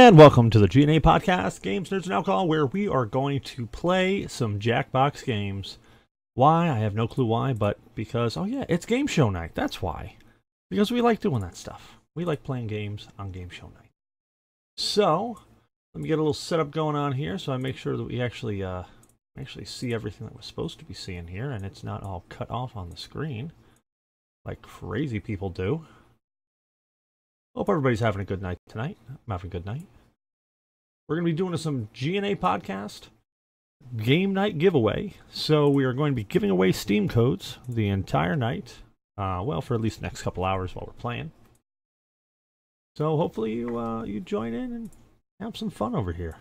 And welcome to the GNA podcast, Games, Nerds, and Alcohol, where we are going to play some Jackbox games. Why? I have no clue why, but because, oh yeah, it's game show night. That's why. Because we like doing that stuff. We like playing games on game show night. So, let me get a little setup going on here so I make sure that we actually see everything that we're supposed to be seeing here, and it's not all cut off on the screen like crazy people do. Hope everybody's having a good night tonight. I'm having a good night. We're going to be doing some GNA podcast game night giveaway. So we are going to be giving away Steam codes the entire night. Well, for at least the next couple hours while we're playing. So hopefully you join in and have some fun over here.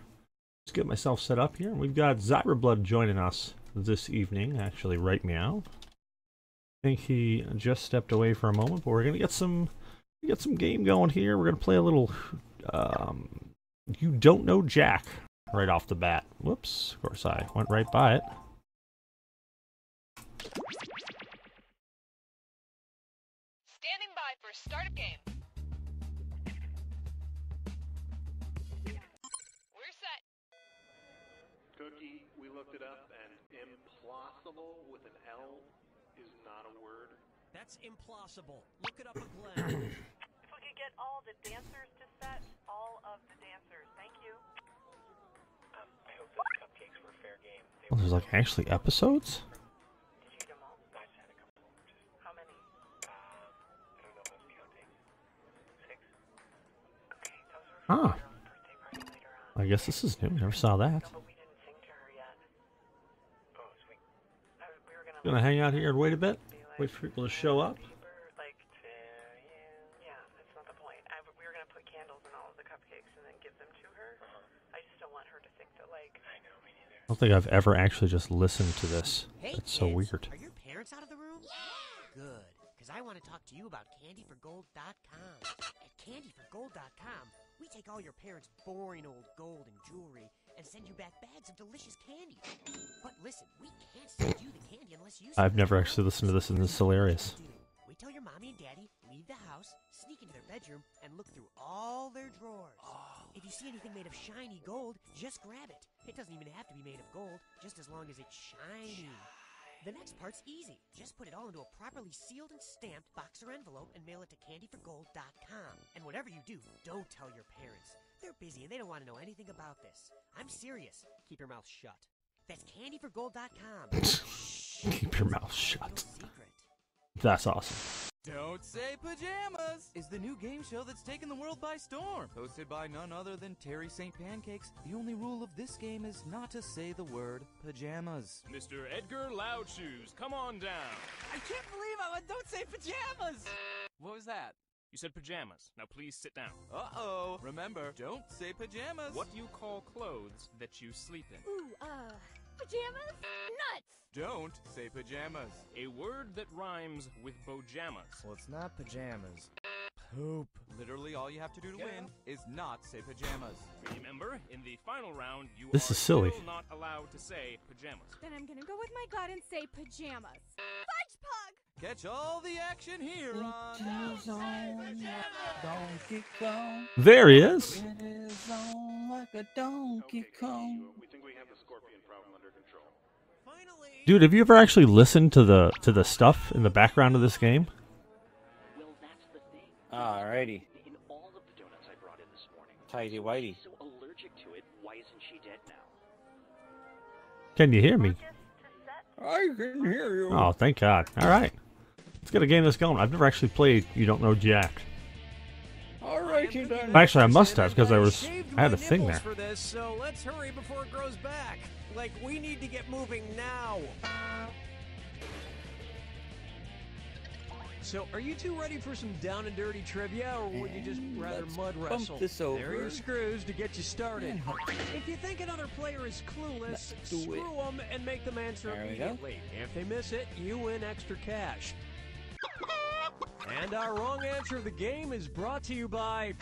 Let's get myself set up here. We've got Zyberblood joining us this evening. Actually, right meow. I think he just stepped away for a moment, but we're going to get some game going here. We're going to play a little You Don't Know Jack right off the bat. Whoops, of course I went right by it. Standing by for start of game. We're set. Cookie, we looked it up, and implausible with an L is not a word. That's implausible. Look it up a glance. If we could get all the dancers to set, all of the dancers. Thank you. I hope those cupcakes were fair game. Oh, there's like actually episodes? Did you eat them all? I just had a couple. How many? I don't know if I was counting. 6? Okay, those were Huh. for your birthday party later on. I guess this is new. Never saw that. No, but we didn't sing to her yet. Oh, sweet. We were gonna Gonna hang out here and wait a bit? be like, Wait for people to show up? like to you. Yeah, that's not the point. We were gonna put candles in all of the cupcakes and then give them to her. I just don't want her to think that like. I know, me neither. I don't think I've ever actually just listened to this. Hey, That's so kids, weird. Are your parents out of the room? Yeah. Good, because I want to talk to you about candyforgold.com. At candyforgold.com, we take all your parents' boring old gold and jewelry and send you back bags of delicious candy. But listen, we can't send you the candy unless you. I've never actually listened to this, and this is hilarious. We tell your mommy and daddy, leave the house, sneak into their bedroom, and look through all their drawers. If you see anything made of shiny gold, just grab it. It doesn't even have to be made of gold, just as long as it's shiny. The next part's easy. Just put it all into a properly sealed and stamped box or envelope and mail it to candyforgold.com. And whatever you do, don't tell your parents. They're busy and they don't want to know anything about this. I'm serious. Keep your mouth shut. That's candyforgold.com. Keep your mouth shut. No secret. That's awesome. Don't Say Pajamas is the new game show that's taken the world by storm. Hosted by none other than Terry St. Pancakes, the only rule of this game is not to say the word pajamas. Mr. Edgar Loudshoes, come on down. I can't believe I went Don't Say Pajamas! What was that? You said pajamas. Now please sit down. Uh-oh. Remember, don't say pajamas. What do you call clothes that you sleep in? Ooh, pajamas? Nuts! Don't say pajamas. A word that rhymes with bojamas. Well, it's not pajamas. Poop. Literally all you have to do to win is not say pajamas. Remember, in the final round, you This are is silly. still not allowed to say pajamas. Then I'm gonna go with my gut and say pajamas. Fudge Pug! Catch all the action here on Donkey Kong. There he is. It is on like a Donkey Kong. We think we have the scorpion problem under control. Finally! Dude, have you ever actually listened to the stuff in the background of this game? Well, that's the thing. Alrighty. In all of the donuts I brought in this morning. Tighty whitey. So allergic to it, why isn't she dead now? Can you hear me? I can hear you. Oh, thank God. All right. Let's get a game that's going. I've never actually played You Don't Know Jack. Alrighty then. Actually, I must have, because I had a thing there. For this, so let's hurry before it grows back. Like, we need to get moving now. So, are you two ready for some down and dirty trivia, or would you just rather Let's mud bump wrestle? this There are over. your screws to get you started. If you think another player is clueless, Let's do screw it. them and make them answer There we go. immediately. If they miss it, you win extra cash. And our wrong answer of the game is brought to you by...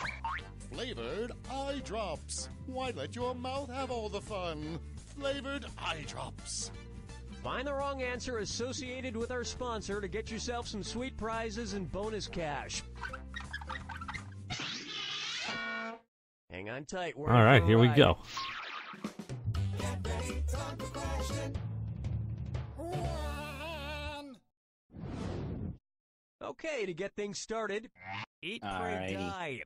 Flavored eye drops. Why let your mouth have all the fun? Flavored eye drops. Find the wrong answer associated with our sponsor to get yourself some sweet prizes and bonus cash. Hang on tight. All right, here we go. Okay, to get things started, eat, pray, die.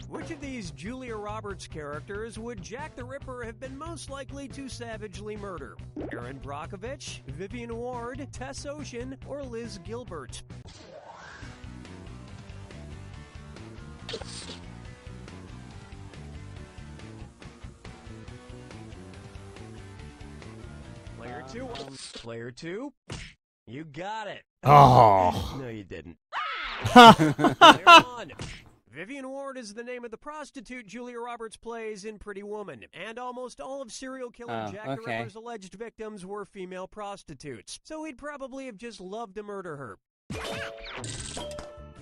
Which of these Julia Roberts characters would Jack the Ripper have been most likely to savagely murder? Erin Brockovich, Vivian Ward, Tess Ocean, or Liz Gilbert? Player two. Player two. You got it. Oh. No, you didn't. Player one. Vivian Ward is the name of the prostitute Julia Roberts plays in Pretty Woman, and almost all of serial killer Jack the Ripper's alleged victims were female prostitutes, so he'd probably have just loved to murder her.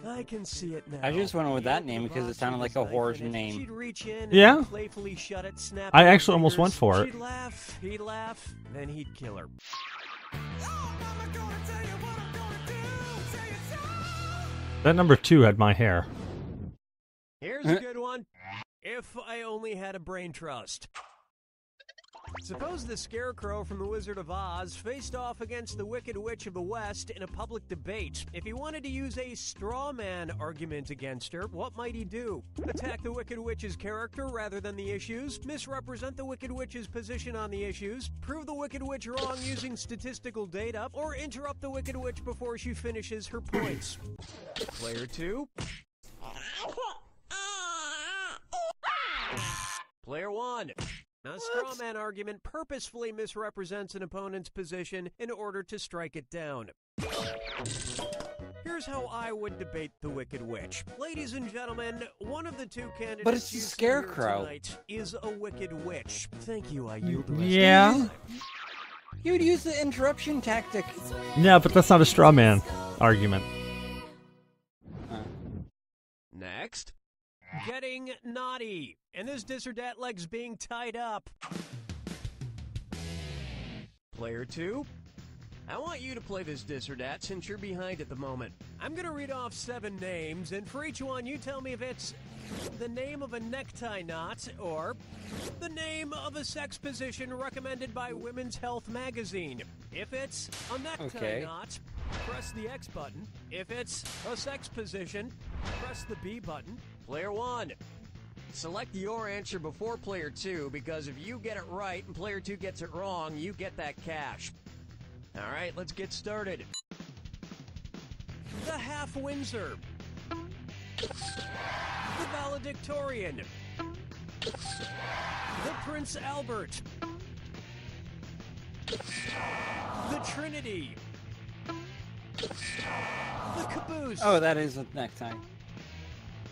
I can see it now. I just went with that name because it sounded like a horror name. She'd reach in Yeah. and playfully shut it, snap I her actually almost fingers. went for it. She'd laugh, he'd laugh, then he'd kill her. That number 2 had my hair. Here's a good one. If I only had a brain trust. Suppose the Scarecrow from The Wizard of Oz faced off against the Wicked Witch of the West in a public debate. If he wanted to use a straw man argument against her, what might he do? Attack the Wicked Witch's character rather than the issues? Misrepresent the Wicked Witch's position on the issues? Prove the Wicked Witch wrong using statistical data? Or interrupt the Wicked Witch before she finishes her points? Player 2. Player 1. A straw man argument purposefully misrepresents an opponent's position in order to strike it down. Here's how I would debate the Wicked Witch. Ladies and gentlemen, one of the two candidates But it's the you see Scarecrow. here tonight is a Wicked Witch. Thank you, I yield the rest. Yeah. You would use the interruption tactic. Yeah, but that's not a straw man argument. Next. Getting naughty. And this dis or dat leg's being tied up. Player 2. I want you to play this dis or dat since you're behind at the moment. I'm going to read off 7 names, and for each one you tell me if it's the name of a necktie knot or the name of a sex position recommended by Women's Health magazine. If it's a necktie knot, press the X button. If it's a sex position, press the B button. Player 1. Select your answer before player 2, because if you get it right and player 2 gets it wrong, you get that cash. All right, let's get started. The Half Windsor. The Valedictorian. The Prince Albert. The Trinity. The Caboose. Oh, that is a necktie.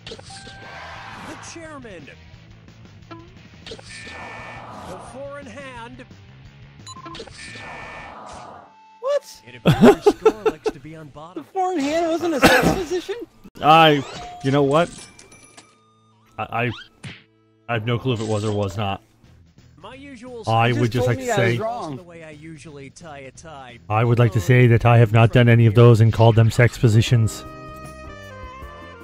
The Chairman. The Four in Hand. What? It appears your score likes to be on bottom. The four in hand wasn't a sex position? You know what? I have no clue if it was or was not. My usual I would just like to say, the way I usually tie a tie. I would like to say that I have not done any of those and called them sex positions.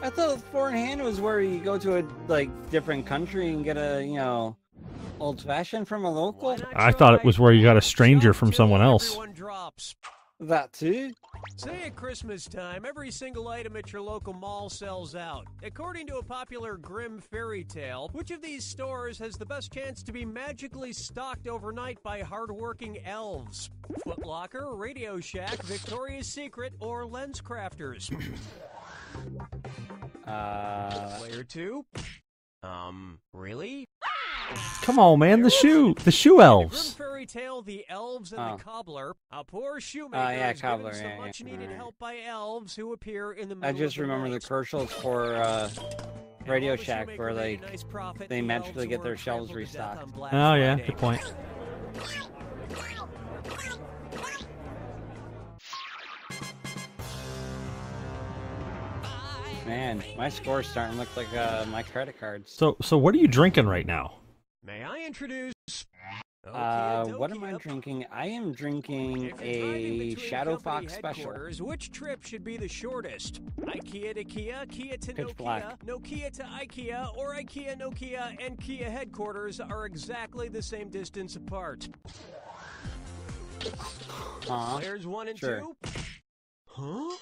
I thought four in hand was where you go to a different country and get a old fashioned from a local. I thought it was where you got a stranger from someone else. That too. Say at Christmas time, every single item at your local mall sells out. According to a popular grim fairy tale, which of these stores has the best chance to be magically stocked overnight by hardworking elves? Foot Locker, Radio Shack, Victoria's Secret, or Lens Crafters? Player 2? Really? Come on, man, the shoe elves. Grim fairy tale, the elves and the cobbler. A poor shoemaker is cobbler, given some much-needed help by elves who appear in the middle I just of the remember night. the commercials for Radio Shack where they magically get their shelves restocked. Oh yeah, good point. Man, my score's starting to look like my credit cards. So what are you drinking right now? May I introduce What am I drinking? I am drinking a Shadow Fox Special. Which trip should be the shortest? IKEA to Kia, Kia to Pitch Nokia, black. Nokia to IKEA, or IKEA, Nokia, and Kia headquarters are exactly the same distance apart. Players 1 and Sure. 2. Huh?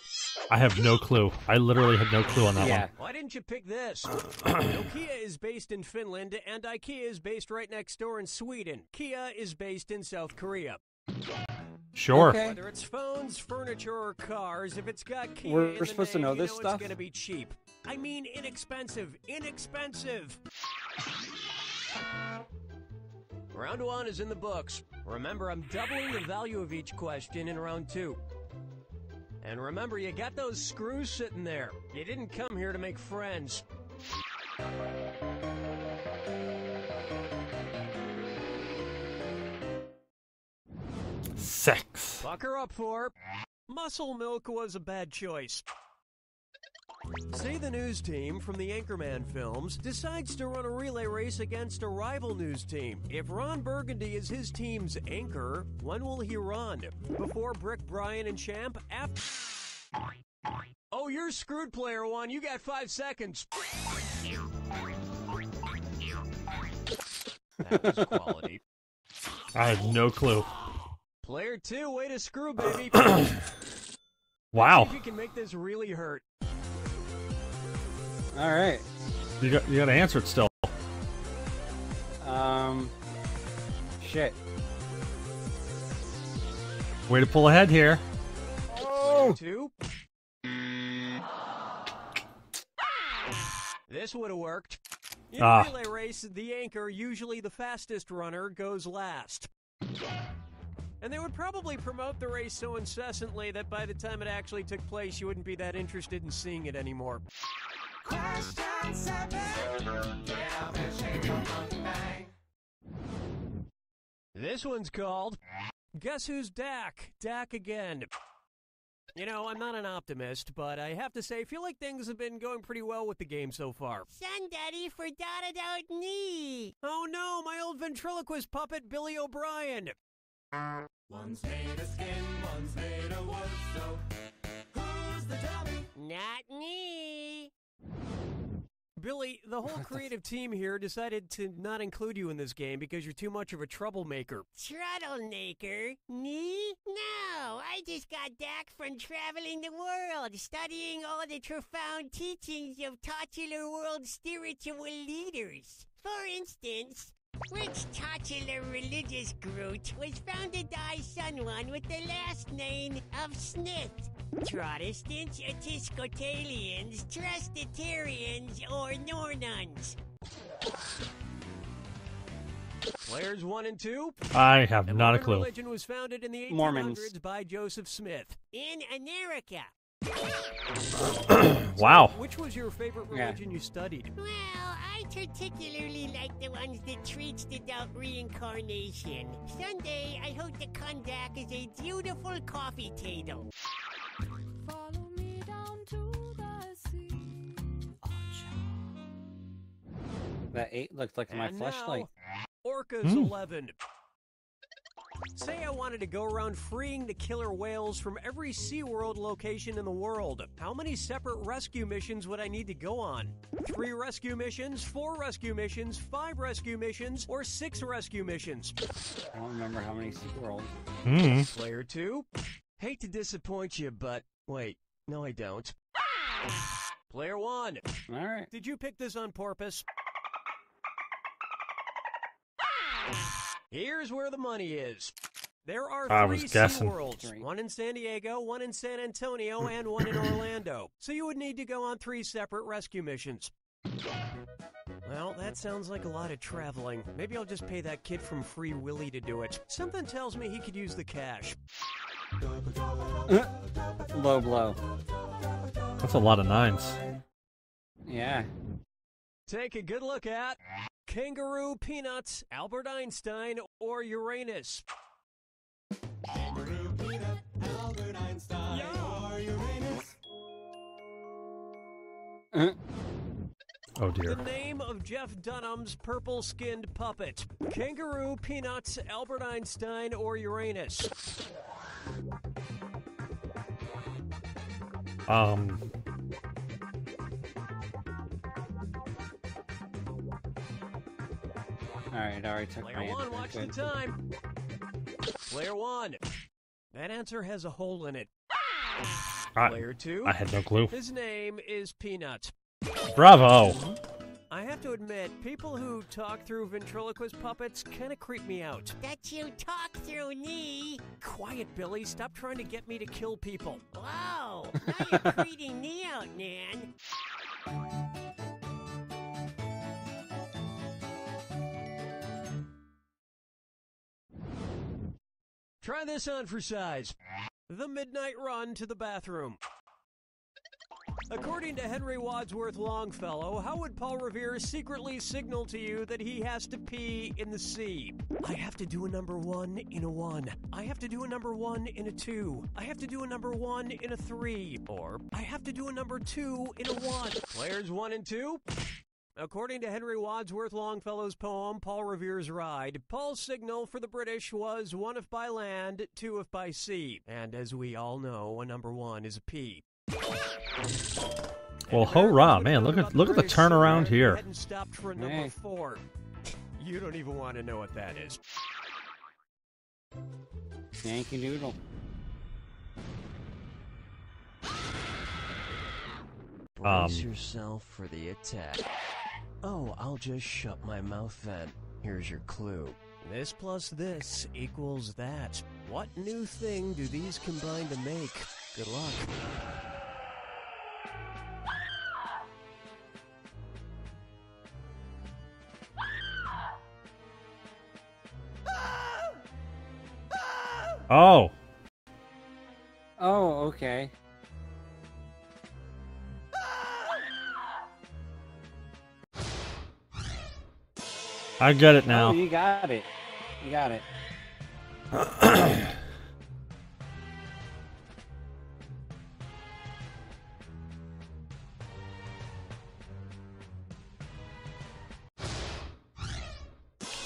I have no clue. I literally have no clue on that one. Why didn't you pick this? Nokia is based in Finland, and IKEA is based right next door in Sweden. Kia is based in South Korea. Sure. Whether it's phones, furniture, or cars, if it's got Kia We're in the supposed to name, know you this know stuff? It's going to be cheap. I mean inexpensive. Inexpensive. Round 1 is in the books. Remember, I'm doubling the value of each question in round 2. And remember, you got those screws sitting there. You didn't come here to make friends. Sex. Bucker up for Muscle Milk was a bad choice. Say the news team from the Anchorman films decides to run a relay race against a rival news team. If Ron Burgundy is his team's anchor, when will he run? Before Brick, Bryan, and Champ? After... Oh, you're screwed, player 1. You got 5 seconds. That was quality. I have no clue. Player 2, way to screw, baby. Wow. See if you can make this really hurt. All right. You got to answer it still. Shit. Way to pull ahead here. Oh. 2. This would have worked. In a relay race, the anchor, usually the fastest runner, goes last. And they would probably promote the race so incessantly that by the time it actually took place, you wouldn't be that interested in seeing it anymore. Question 7. This one's called Guess Who's Dak? Dak again. You know, I'm not an optimist, but I have to say, I feel like things have been going pretty well with the game so far. Son Daddy forgot about me. Oh no, my old ventriloquist puppet, Billy O'Brien. One's made of skin, one's made of wood, so who's the dummy? Not me. Billy, the whole creative team here decided to not include you in this game because you're too much of a troublemaker. Troublemaker? Me? No, I just got back from traveling the world, studying all the profound teachings of titular world spiritual leaders. For instance, which titular religious group was founded by someone with the last name of Smith? Protestants, Episcopalians, Trustitarians, or Nornuns? Players 1 and 2. I have not a clue. Religion was founded in the 1800s Mormons. by Joseph Smith. In America. Wow. Which was your favorite religion you studied? Well, I particularly like the ones that treats about reincarnation. Someday, I hope to come back as a beautiful coffee table. Follow me down to the sea. That 8 looks like my And flashlight. now, Orca's 11. Say I wanted to go around freeing the killer whales from every SeaWorld location in the world. How many separate rescue missions would I need to go on? 3 rescue missions, 4 rescue missions, 5 rescue missions, or 6 rescue missions? I don't remember how many SeaWorld. Player 2. Hate to disappoint you, but wait, no I don't. Player 1. All right. Did you pick this on purpose? Here's where the money is. There are 3 SeaWorlds, 1 in San Diego, 1 in San Antonio, and 1 in Orlando. So you would need to go on 3 separate rescue missions. Well, that sounds like a lot of traveling. Maybe I'll just pay that kid from Free Willy to do it. Something tells me he could use the cash. Low blow. That's a lot of 9s. Yeah. Take a good look at Kangaroo, Peanuts, Albert Einstein, or Uranus. Kangaroo, peanut, Albert Einstein, or Uranus. Oh dear. The name of Jeff Dunham's purple-skinned puppet. Kangaroo, Peanuts, Albert Einstein, or Uranus? Alright, took Player my one, answer. watch the Good. time. Player one. That answer has a hole in it. Player two. I had no clue. His name is Peanut. Bravo. I have to admit, people who talk through ventriloquist puppets kind of creep me out. That you talk through me. Quiet, Billy. Stop trying to get me to kill people. Whoa, now you're creeping me out, man. Try this on for size. The midnight run to the bathroom. According to Henry Wadsworth Longfellow, how would Paul Revere secretly signal to you that he has to pee in the sea? I have to do a number 1 in a 1. I have to do a number 1 in a 2. I have to do a number 1 in a 3. Or, I have to do a number 2 in a 1. Players 1 and 2? According to Henry Wadsworth Longfellow's poem, Paul Revere's Ride, Paul's signal for the British was 1 if by land, 2 if by sea. And as we all know, a number 1 is a P. Well, hurrah, man! Look at the turnaround here. Hadn't stopped for a number 4. You don't even want to know what that is. Yankee Doodle. Brace yourself for the attack. Oh, I'll just shut my mouth then. Here's your clue. This plus this equals that. What new thing do these combine to make? Good luck. Oh. Oh, okay. I get it now. Oh, you got it. You got it.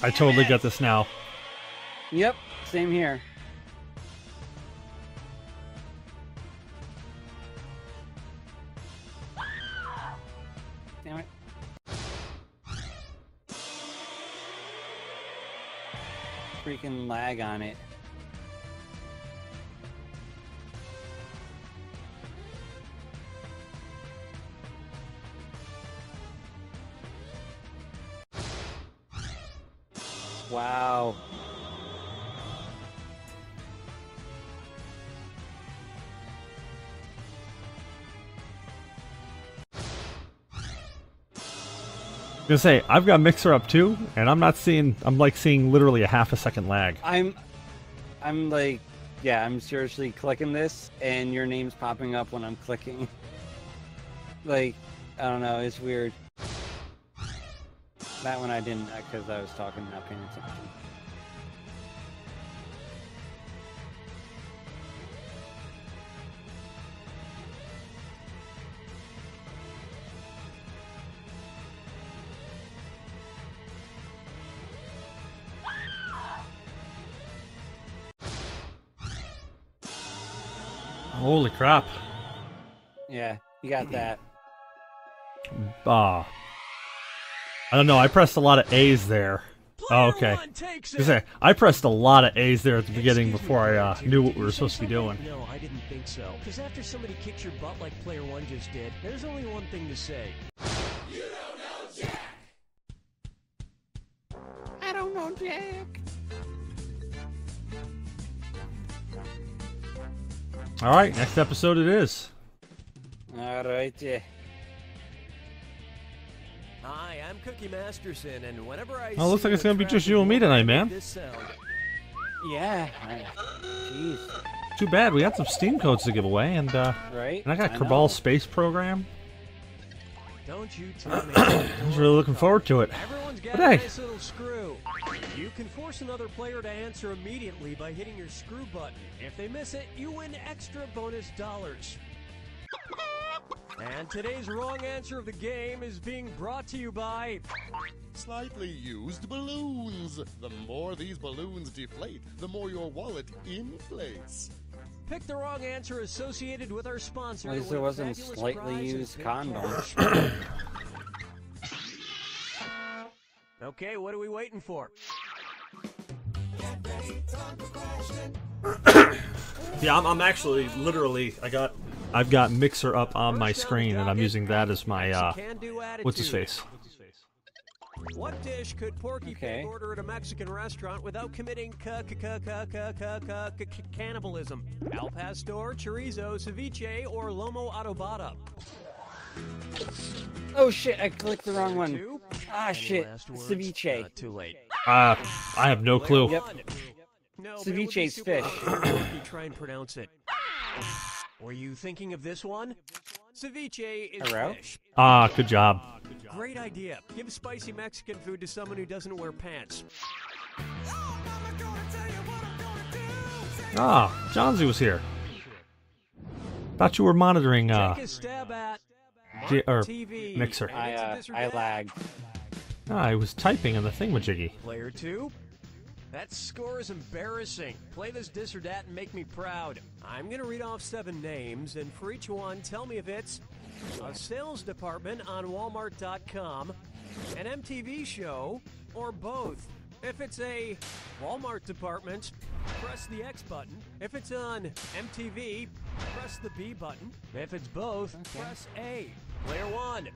I totally get this now. Yep, same here. Damn it. Freaking lag on it. Wow. I was gonna say, I've got Mixer up too, and I'm like seeing literally a half a second lag. I'm like, yeah, I'm seriously clicking this, and your name's popping up when I'm clicking. Like, I don't know, it's weird. That one I didn't, because I was talking, not paying attention. Holy crap. Yeah, you got that. I don't know, I pressed a lot of A's there. Oh, okay. I pressed a lot of A's there at the beginning before I knew what we were supposed to be doing. No, I didn't think so. Because after somebody kicks your butt like player 1 just did, there's only one thing to say. You don't know Jack! I don't know Jack. Alright, next episode it is. Alright, yeah. Hi, I'm Cookie Masterson, and whenever I Oh, looks see like it's a gonna be just traffic you and me light tonight, make man. this sound. Yeah. Jeez. Too bad, we got some Steam codes to give away, and Right? and I got I Kerbal know. Space Program. Don't you tell me. I was really looking forward to it. Everyone's got But a hey, nice little screw. You can force another player to answer immediately by hitting your screw button. If they miss it, you win extra bonus dollars. And today's wrong answer of the game is being brought to you by... Slightly used balloons. The more these balloons deflate, the more your wallet inflates. Pick the wrong answer associated with our sponsor. At least with it a wasn't fabulous slightly prize and used big condoms. cash. Okay, what are we waiting for? Yeah, I'm actually literally I've got Mixer up on my screen and I'm using that as my what's his face? What dish could Porky Pig order at a Mexican restaurant without committing cannibalism? Al pastor, chorizo, ceviche, or lomo adobada? Oh shit, I clicked the wrong one. Ah shit, ceviche. Too late. I have no clue. Yep. No, Ceviche's fish. Try and pronounce it. Were you thinking of this one? Ceviche is Hello? fish. Ah, good job. Great idea. Give spicy Mexican food to someone who doesn't wear pants. Ah, Johnsy was here. Thought you were monitoring Take a stab at TV. Mixer. I lagged. Ah, I was typing in the thingamajiggy. Player 2. That score is embarrassing. Play this dis or dat and make me proud. I'm going to read off 7 names, and for each one, tell me if it's a sales department on Walmart.com, an MTV show, or both. If it's a Walmart department, press the X button. If it's on MTV, press the B button. If it's both, press A. Player 1.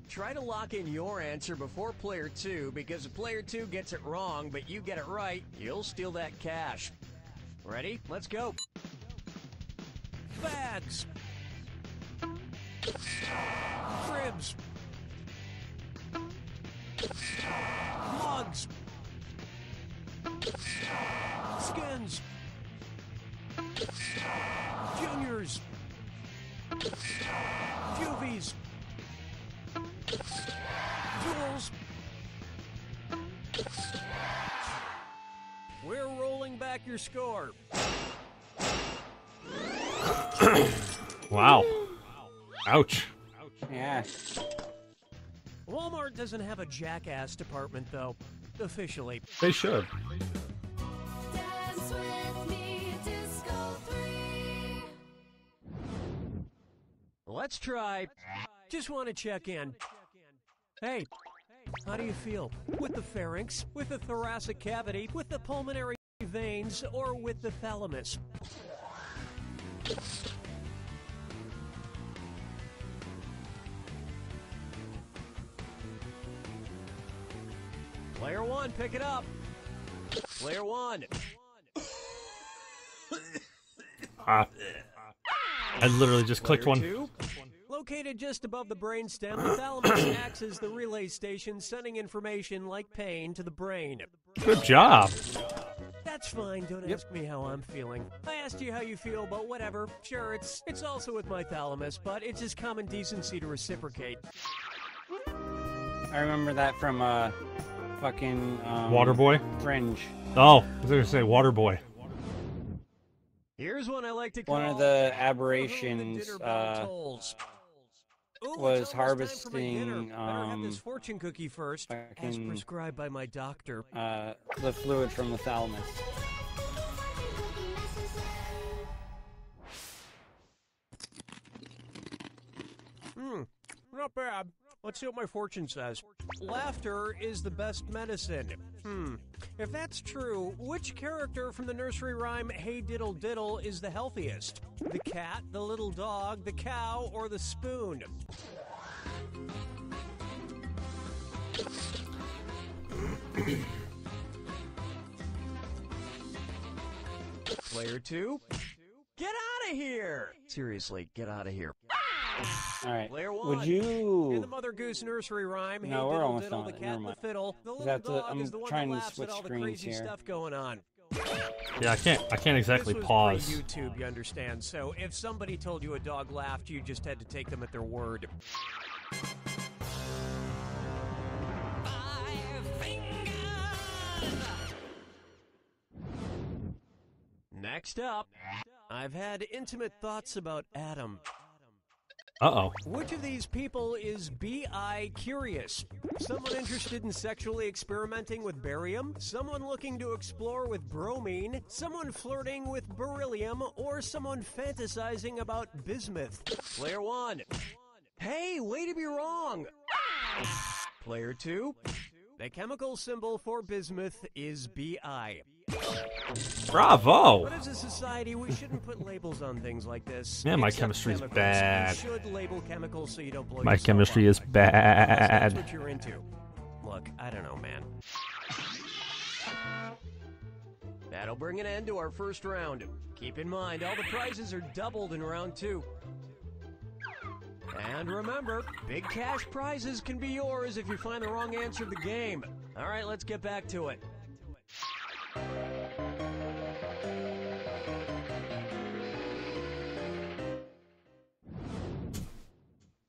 Try to lock in your answer before player 2, because if player 2 gets it wrong, but you get it right, you'll steal that cash. Ready? Let's go. Bags. Cribs. Mugs. Skins. Juniors. Juvies. Jewels. We're rolling back your score. Wow. Ouch. Yeah. Walmart doesn't have a jackass department, though. Officially. They should. Dance with me, Disco 3. Let's try. Just want to check in. Hey, how do you feel? With the pharynx, with the thoracic cavity, with the pulmonary veins, or with the thalamus? Player 1, pick it up. Player 1. I literally just clicked Player one. 2. Located just above the brainstem, the thalamus acts as the relay station, sending information like pain to the brain. Good job. That's fine, don't ask me how I'm feeling. I asked you how you feel, but whatever. Sure, it's also with my thalamus, but it's just common decency to reciprocate. I remember that from fucking Waterboy? Fringe. Oh, I was gonna say Waterboy. Here's one I like to call One of the aberrations Ooh, was it's almost time for my dinner. harvesting Better have this fortune cookie first, as prescribed by my doctor. the fluid from the thalamus. Not bad. Let's see what my fortune says. Laughter is the best medicine. If that's true, which character from the nursery rhyme Hey Diddle Diddle is the healthiest? The cat, the little dog, the cow, or the spoon? Player 2, get out of here! Seriously, get out of here. Alright, Player 1. would you... In the Mother Goose nursery rhyme, No, Hey we're Diddle almost Diddle, on the it. cat Never and the mind. fiddle, the little That's dog I'm is the one trying that to laughs switch at all the screens crazy here. stuff going on. Yeah, I can't exactly This was pause. pre-YouTube, you understand. So if somebody told you a dog laughed, you just had to take them at their word. Next up, I've had intimate thoughts about Adam. Uh-oh. Which of these people is BI curious? Someone interested in sexually experimenting with barium? Someone looking to explore with bromine? Someone flirting with beryllium? Or someone fantasizing about bismuth? Player 1. Hey, way to be wrong! Player 2. The chemical symbol for bismuth is Bi. Bravo! But as a society, we shouldn't put labels on things like this. Yeah, my Except chemistry's chemicals. bad. You should label chemicals so you don't blow My yourself chemistry up. is Unless bad. that's what you're into. Look, I don't know, man. That'll bring an end to our first round. Keep in mind, all the prizes are doubled in round 2. And remember, big cash prizes can be yours if you find the wrong answer to the game. All right, let's get back to it.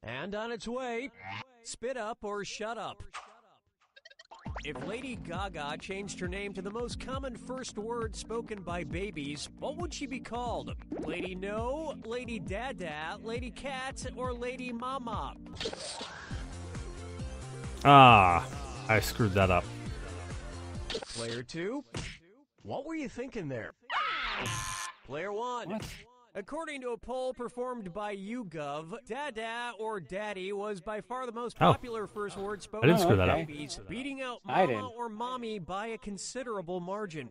And on its way, spit up or shut up. If Lady Gaga changed her name to the most common first word spoken by babies, what would she be called? Lady No, Lady Dada, Lady Cat, or Lady Mama? Ah, I screwed that up. Player 2, what were you thinking there? Player 1. What? According to a poll performed by YouGov, Dada or Daddy was by far the most Oh. popular first word spoken I didn't screw by that up. babies, beating out I Mama did. or Mommy by a considerable margin.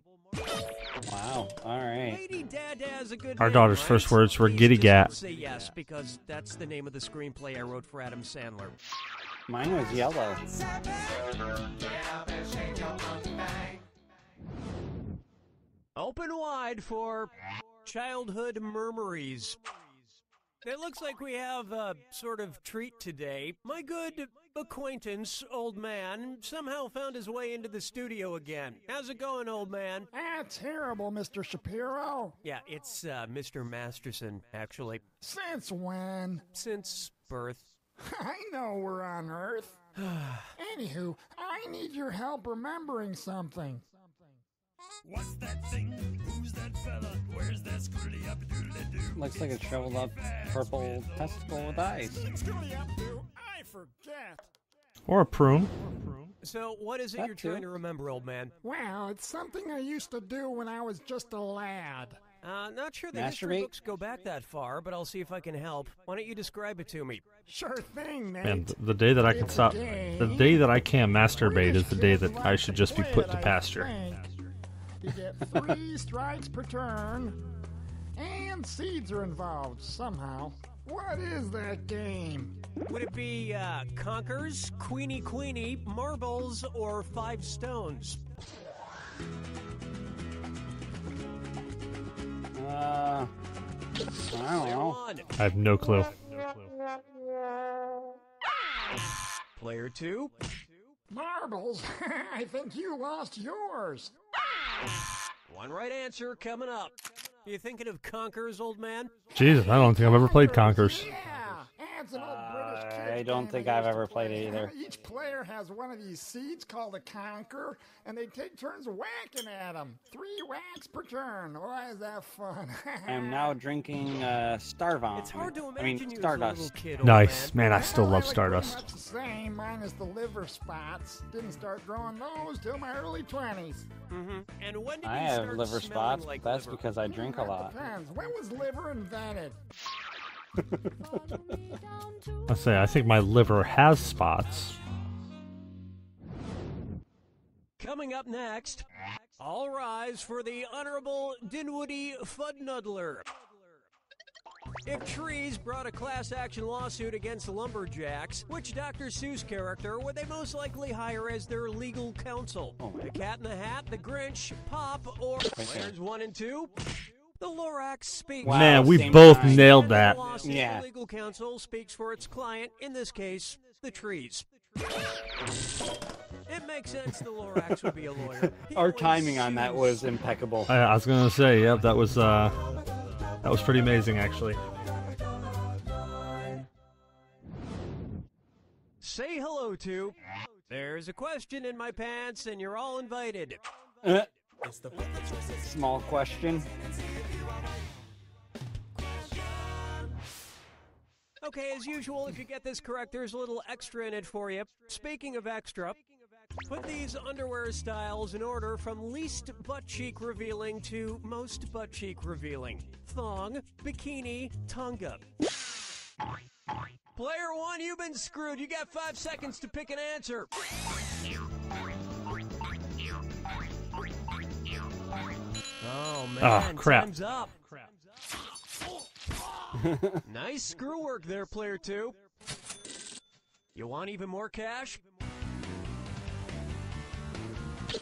Wow. All right. Lady Dada is a good Our name, daughter's right? first words were Please giddy just gat. Say yes, because that's the name of the screenplay I wrote for Adam Sandler. Mine was yellow. Open wide for childhood murmuries. It looks like we have a sort of treat today. My good acquaintance, old man, somehow found his way into the studio again. How's it going, old man? Terrible, Mr. Shapiro. Yeah, it's Mr. Masterson, actually. Since when? Since birth. I know we're on Earth. Anywho, I need your help remembering something. What's that thing? Who's that fella? Where's that screwly up doodly doo? Looks like a shriveled up purple testicle with eyes. Screwly up, do I forget? Or a prune. So, what is it That you're too. trying to remember, old man? Well, it's something I used to do when I was just a lad. Not sure the history Masturbate? books go back that far, but I'll see if I can help. Why don't you describe it to me? Sure thing, Nate. And the day that I can stop, the day that I can't masturbate is the day that I should just be put to pasture. You get 3 strikes per turn, and seeds are involved somehow. What is that game? Would it be Conkers, Queenie, Marbles, or 5 Stones? I don't know. I have no clue. Player 2. Marbles? I think you lost yours. One right answer coming up. You thinking of Conkers, old man? Jesus, I don't think I've ever played Conkers. Yeah, it's an old British kid I don't game think they I've used to ever played play. it either. Each player has one of these seeds called a conker, and they take turns whacking at them. 3 whacks per turn. Why is that fun? I am now drinking Starvon. It's hard to I imagine mean, you as a Stardust. little kid, old Nice. man. Man, I still Well, love look pretty Stardust. much the same, minus the liver spots. Didn't start growing those till my early 20s. Mm-hmm. And when did I you have start liver smelling spots. like That's liver? because I drink a lot. Depends. When was liver invented? I say, I think my liver has spots. Coming up next, all rise for the Honorable Dinwoody Fudnuddler. If Trees brought a class action lawsuit against the Lumberjacks, which Dr. Seuss character would they most likely hire as their legal counsel? The Cat in the Hat, the Grinch, Pop, or players 1 and 2? The Lorax speaks. Wow, Man, we same both time. nailed And in that. the lawsuit, Yeah. the legal counsel speaks for its client, in this case, the Trees. It makes sense the Lorax would be a lawyer. He Our always timing on that sues. was impeccable. I was gonna say, yep, that was pretty amazing, actually. Say hello to. There's a question in my pants, and you're all invited. Small question. Okay, as usual, if you get this correct, there's a little extra in it for you. Speaking of extra, put these underwear styles in order from least butt cheek revealing to most butt cheek revealing. Thong, bikini, tonga. Player one, you've been screwed. You got 5 seconds to pick an answer. Oh, man. Oh, crap. Time's up. Nice screw work there, player two. You want even more cash?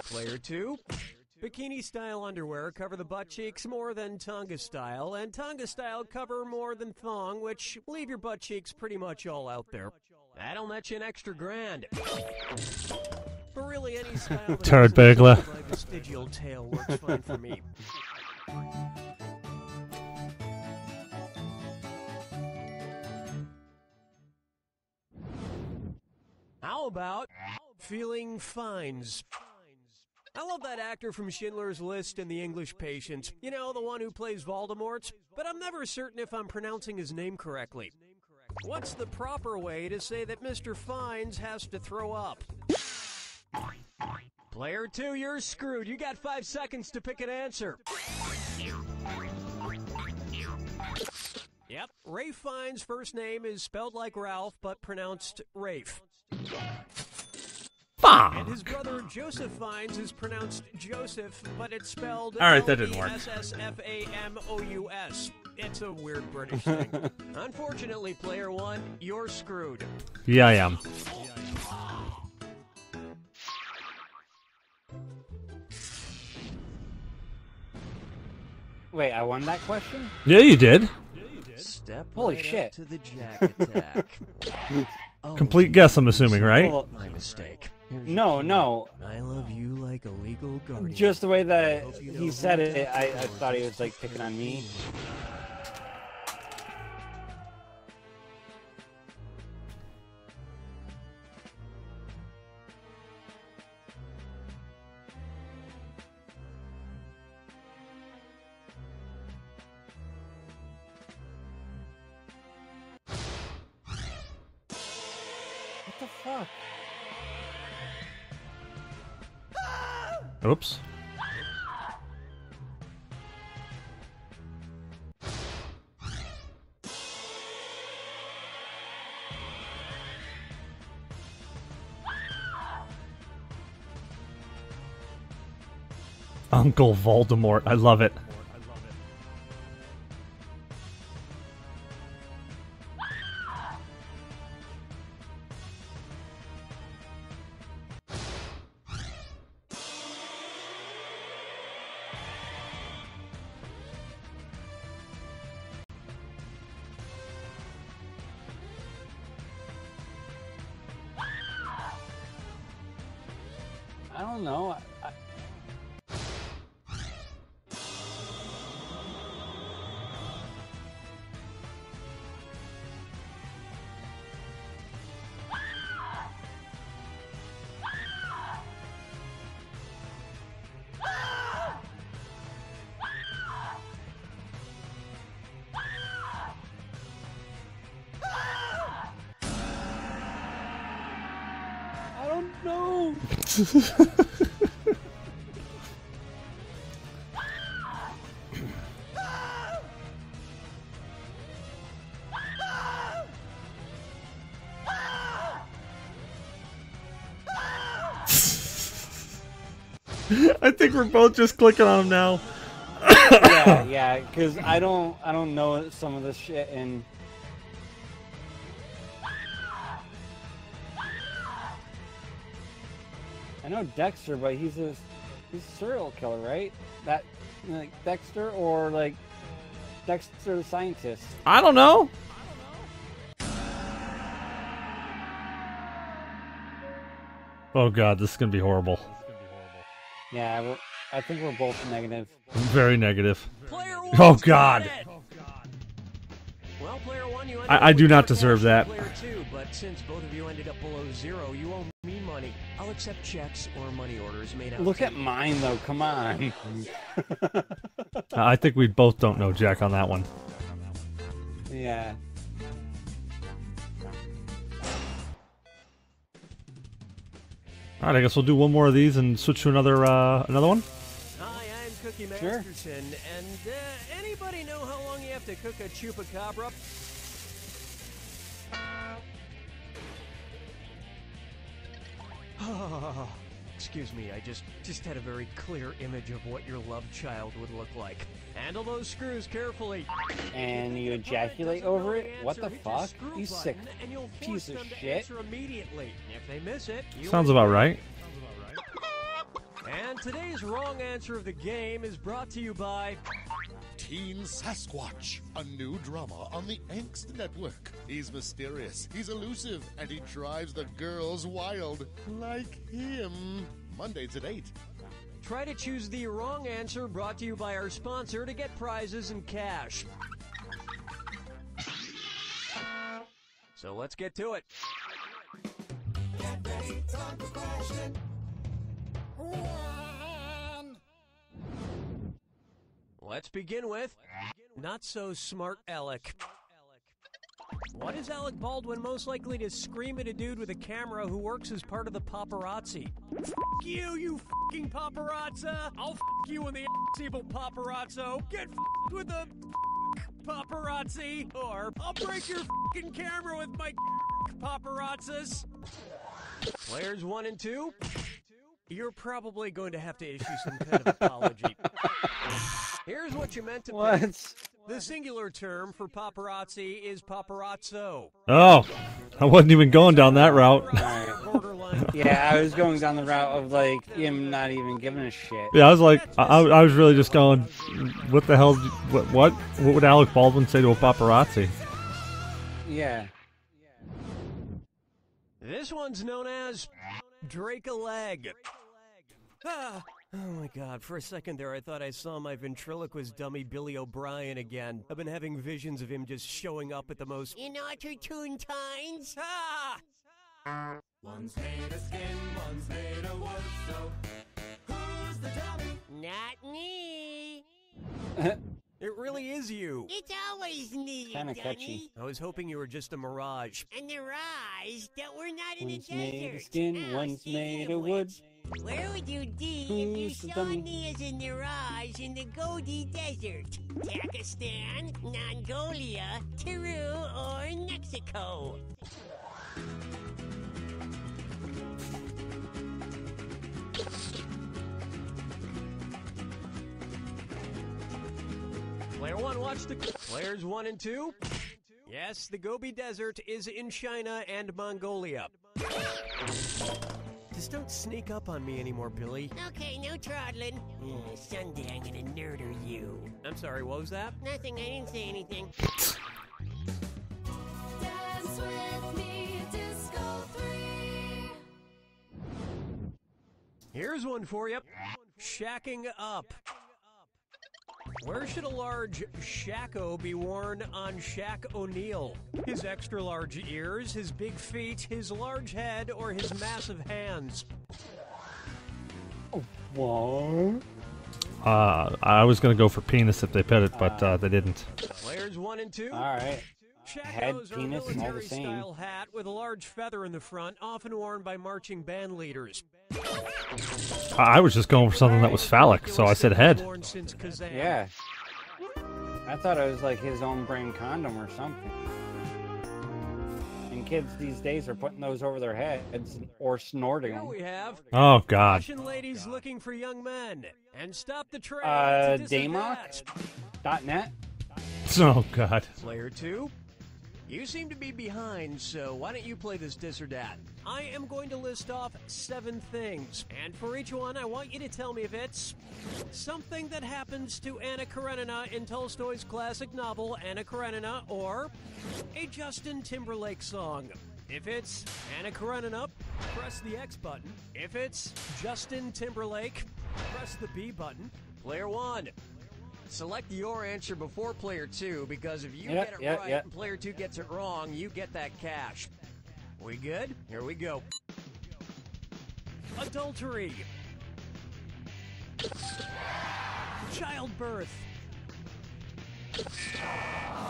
Player two. Bikini-style underwear cover the butt cheeks more than Tonga-style, and Tonga-style cover more than thong, which leave your butt cheeks pretty much all out there. That'll net you an extra $1,000. But really, any style Turd Bagler. my vestigial tail works fine for me. How about feeling fines? I love that actor from Schindler's List and The English Patient. You know, the one who plays Voldemort. But I'm never certain if I'm pronouncing his name correctly. What's the proper way to say that Mr. Fines has to throw up? Player two, you're screwed. You got 5 seconds to pick an answer. Yep, Rafe Fiennes' first name is spelled like Ralph, but pronounced Rafe. Fuck. And his brother Joseph Fiennes is pronounced Joseph, but it's spelled All right, that didn't work. L-E-S-S-F-A-M-O-U-S. It's a weird British thing. Unfortunately, player one, you're screwed. Yeah, I am. Wait, I won that question? Yeah, you did. Step Holy right shit. up to the jack attack. Oh, Complete guess, I'm assuming, right? Well, my mistake. no. I love you like a legal guardian. Just the way that he said it, I thought he was like picking on me. What the fuck? Oops. Uncle Voldemort. I love it. I don't know. I don't know. I think we're both just clicking on him now. yeah, because I don't know some of this shit, and I know Dexter, but he's a serial killer, right? That like Dexter or like Dexter the scientist. I don't know. Oh god, this is gonna be horrible. Yeah, I think we're both negative. Very negative. Player Oh god. Well, player one, you I do not deserve that. Player two, but since both of you ended up below zero, you owe me money. I'll accept checks or money orders made out. Look at mine though. Come on. I think we both don't know Jack on that one. Yeah. All right, I guess we'll do one more of these and switch to another one. Hi, I'm Cookie Masterson, and anybody know how long you have to cook a chupacabra? Excuse me, I just had a very clear image of what your love child would look like. Handle those screws carefully. And you ejaculate over it? What the fuck? You sick piece of shit. Immediately. If they miss it, Sounds about right. And today's wrong answer of the game is brought to you by Teen Sasquatch, a new drama on the Angst Network. He's mysterious, he's elusive, and he drives the girls wild. Like him. Mondays at 8. Try to choose the wrong answer, brought to you by our sponsor to get prizes and cash. So let's get to it. Get ready, time for question. 1. Let's begin with Not So Smart Alec. What is Alec Baldwin most likely to scream at a dude with a camera who works as part of the paparazzi? F*** you, you f***ing paparazza! I'll f*** you in the evil paparazzo! Get f***ed with the paparazzi! Or I'll break your f***ing camera with my paparazzas! Players 1 and 2? You're probably going to have to issue some kind of apology. Here's what you meant to pick. The singular term for paparazzi is paparazzo. Oh, I wasn't even going down that route. Yeah, I was going down the route of like him not even giving a shit. Yeah, I was like, I was really just going, what the hell? What would Alec Baldwin say to a paparazzi? Yeah. This one's known as Drake a leg. Ah. Oh my god, for a second there I thought I saw my ventriloquist dummy Billy O'Brien again. I've been having visions of him just showing up at the most inopportune times. Ah! One's made of skin, one's made of wood, so who's the dummy? Not me. It really is you. It's always me, Kinda Dunny. catchy. I was hoping you were just a mirage. And the rise that we're not in One's a made desert. of skin, Now, one's speaking made of of wood. which, where would you be if you Who's the saw dummy? me as a mirage in the Gobi Desert? Pakistan, Mongolia, Peru, or Mexico? Player 1, watch the... Players 1 and 2? Yes, the Gobi Desert is in China and Mongolia. Just don't sneak up on me anymore, Billy. Okay, no trottling. Someday I'm gonna murder you. I'm sorry, what was that? Nothing, I didn't say anything. Dance with me, Disco 3. Here's one for you. Shacking up. Where should a large shacko be worn on Shaq O'Neal? His extra large ears, his big feet, his large head, or his massive hands? What? I was gonna go for penis if they pet it, but they didn't. Players 1 and 2? Alright. Head, Shackos are a penis, and all the military-style same. hat with a large feather in the front, often worn by marching band leaders. I was just going for something that was phallic, so I said head. Born since Kazan. Yeah. I thought it was like his own brand condom or something. And kids these days are putting those over their heads or snorting Here them. we have Oh God. Russian ladies looking for young men. And stop the train. to this and that. Damoc.net? Oh God. Player 2, you seem to be behind, so why don't you play this or that? I am going to list off 7 things, and for each one, I want you to tell me if it's something that happens to Anna Karenina in Tolstoy's classic novel Anna Karenina, or a Justin Timberlake song. If it's Anna Karenina, press the X button. If it's Justin Timberlake, press the B button. Player 1. Select your answer before player 2, because if you get it right and player 2 gets it wrong, you get that cash. We good? Here we go. Adultery. Childbirth.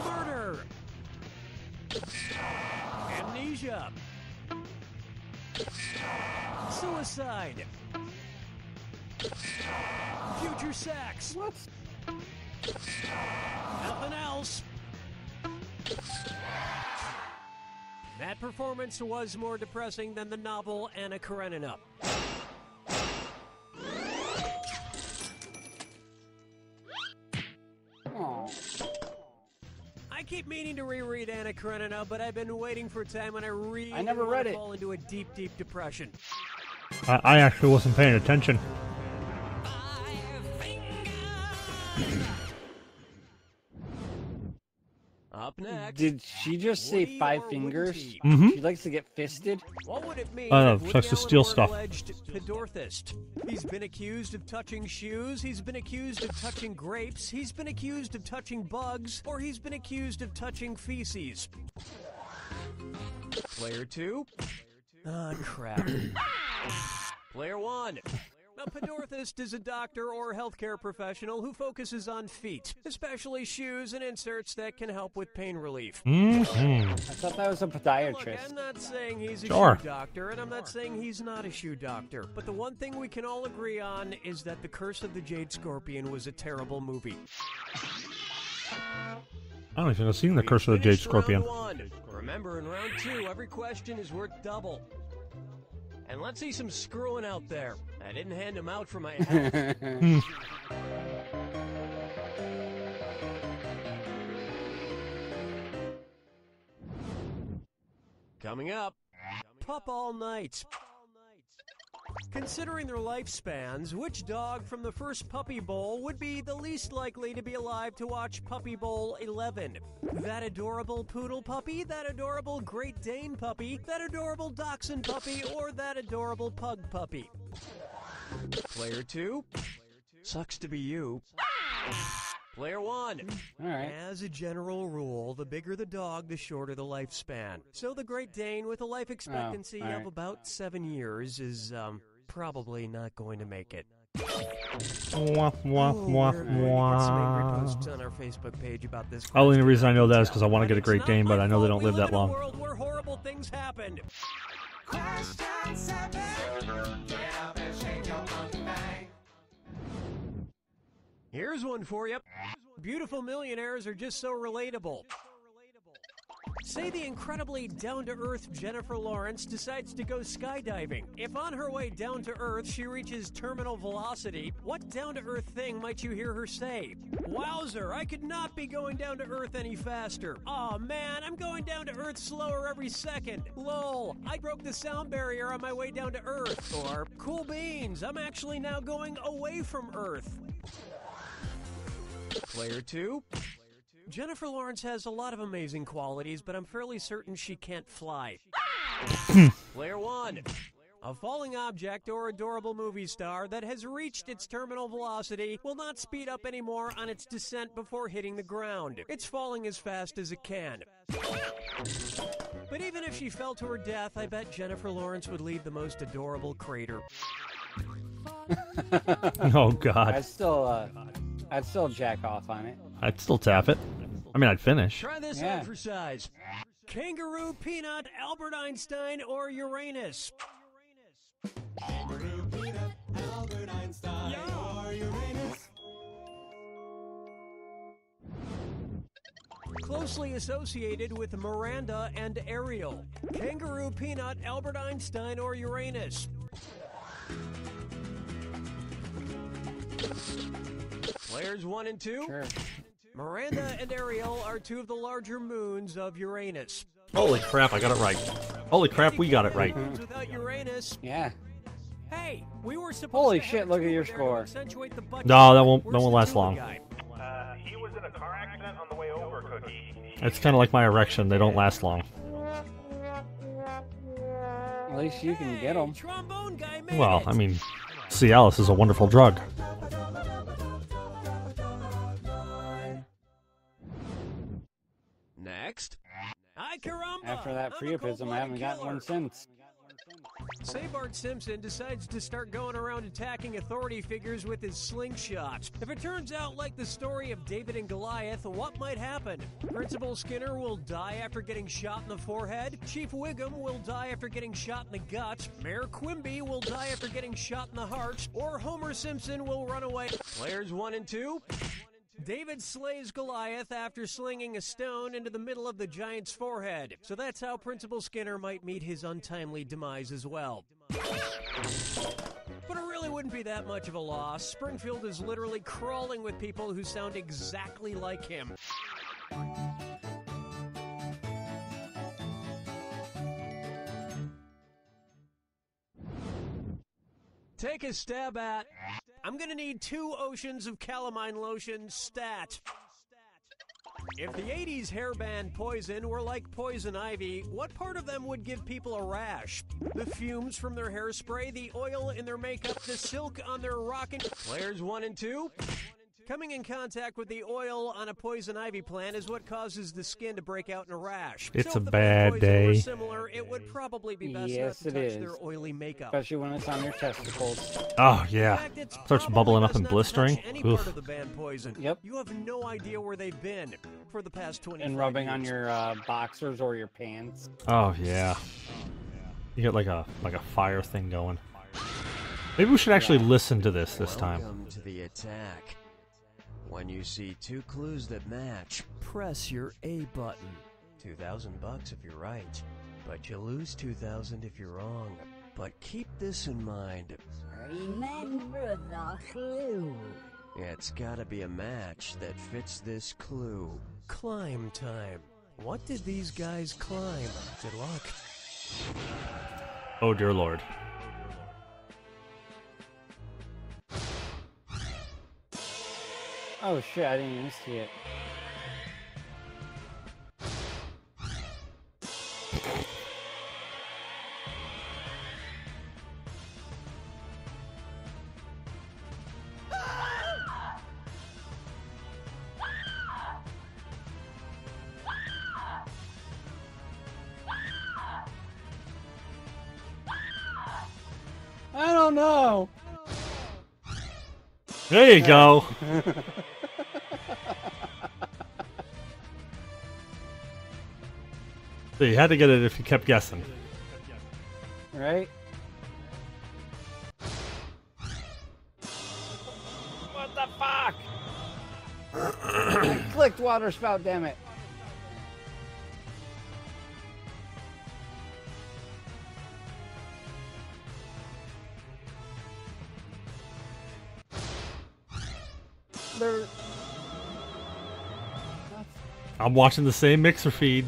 Murder. Amnesia. Suicide. Future sex. What? Nothing else. That performance was more depressing than the novel Anna Karenina. I keep meaning to reread Anna Karenina, but I've been waiting for a time when I never read it. fall into a deep, deep depression. I actually wasn't paying attention. Up next. Did she just say Woody five or fingers? Woody? Mm-hmm. She likes to get fisted? What would it mean Oh, if Woody likes to Allen steal were stuff. an alleged pedorthist? He's been accused of touching shoes, he's been accused of touching grapes, he's been accused of touching bugs, or he's been accused of touching feces. Player 2? Ah, crap. Player 1. A pedorthist is a doctor or healthcare professional who focuses on feet, especially shoes and inserts that can help with pain relief. Mm-hmm. I thought that was a Look, podiatrist. I'm not saying he's a Sure. shoe doctor, and I'm not saying he's not a shoe doctor. But the one thing we can all agree on is that The Curse of the Jade Scorpion was a terrible movie. I don't think I've seen The Curse of the Jade Finished Scorpion. round 1. Remember, in round 2, every question is worth double. And let's see some screwing out there. I didn't hand them out for my health. Coming up, Pup All Night. Considering their lifespans, which dog from the first Puppy Bowl would be the least likely to be alive to watch Puppy Bowl 11? That adorable poodle puppy, that adorable Great Dane puppy, that adorable Dachshund puppy, or that adorable pug puppy? Player 2? Sucks to be you. Player 1. All right. As a general rule, the bigger the dog, the shorter the lifespan. So the Great Dane, with a life expectancy all right. of about 7 years, is probably not going to make it. Wah, wah, wah, We're gonna get some angry wah. posts on our Facebook page about this. The only question. reason I know that is because I want to get a It's Great not Dane, but my I know they fault. don't live We that in a long. world where horrible things happen. Here's one for you. Beautiful millionaires are just so relatable. Say the incredibly down-to-earth Jennifer Lawrence decides to go skydiving. If on her way down to Earth she reaches terminal velocity, what down-to-earth thing might you hear her say? Wowzer, I could not be going down to Earth any faster. Aw man, I'm going down to Earth slower every second. Lol, I broke the sound barrier on my way down to Earth. Or, cool beans, I'm actually now going away from Earth. Player 2? Jennifer Lawrence has a lot of amazing qualities, but I'm fairly certain she can't fly. Player 1. A falling object or adorable movie star that has reached its terminal velocity will not speed up anymore on its descent before hitting the ground. It's falling as fast as it can. But even if she fell to her death, I bet Jennifer Lawrence would leave the most adorable crater. Oh, God. I'd still jack off on it. I'd still tap it. I mean, I'd finish. Try this Yeah. on for size. Kangaroo, Peanut, Albert Einstein, or Uranus? Kangaroo, Peanut, Albert Einstein, or Uranus. Closely associated with Miranda and Ariel. Kangaroo, Peanut, Albert Einstein, or Uranus? Players 1 and 2? Sure. Miranda and Ariel are two of the larger moons of Uranus. Holy crap, I got it right. Holy crap, we got it right. Moons without Uranus. Yeah. Hey, we were supposed Holy to have shit, a look at tool your there to score. accentuate the butt No, that shot. won't Where's the last tool long. guy? He was in a car accident on the way over, Cookie. It's kind of like my erection. They don't last long. At least you can get them. Trombone guy made Well, it. I mean, Cialis is a wonderful drug. Next. Ay, caramba! After that I'm a Priapism, I haven't cold-blooded gotten one killer. since. Say Bart Simpson decides to start going around attacking authority figures with his slingshot. If it turns out like the story of David and Goliath, what might happen? Principal Skinner will die after getting shot in the forehead. Chief Wiggum will die after getting shot in the gut. Mayor Quimby will die after getting shot in the heart. Or Homer Simpson will run away. Players 1 and 2. David slays Goliath after slinging a stone into the middle of the giant's forehead. So that's how Principal Skinner might meet his untimely demise as well. But it really wouldn't be that much of a loss. Springfield is literally crawling with people who sound exactly like him. Take a stab at... I'm gonna need 2 oceans of calamine lotion stat. If the 80s hairband Poison were like poison ivy, what part of them would give people a rash? The fumes from their hairspray, the oil in their makeup, the silk on their rockin'... Players 1 and 2? Coming in contact with the oil on a poison ivy plant is what causes the skin to break out in a rash. It's so a if the bad poison day. were similar, it would probably be best not to touch their oily makeup. Especially when it's on your testicles. Oh, yeah. Starts bubbling up and blistering. Any part Oof. of the band Poison. Yep. You have no idea where they've been for the past 20 And rubbing on your boxers or your pants. Oh, yeah. You get like a fire thing going. Maybe we should actually listen to this time. Welcome to the attack. When you see 2 clues that match, press your A button. $2,000 if you're right, but you lose $2,000 if you're wrong. But keep this in mind. Remember the clue. It's gotta be a match that fits this clue. Climb time. What did these guys climb? Good luck. Oh, dear Lord. Oh shit, I didn't even see it. I don't know. There you go. So you had to get it if you kept guessing. Right? What the fuck? I clicked water spout, damn it. I'm watching the same mixer feed.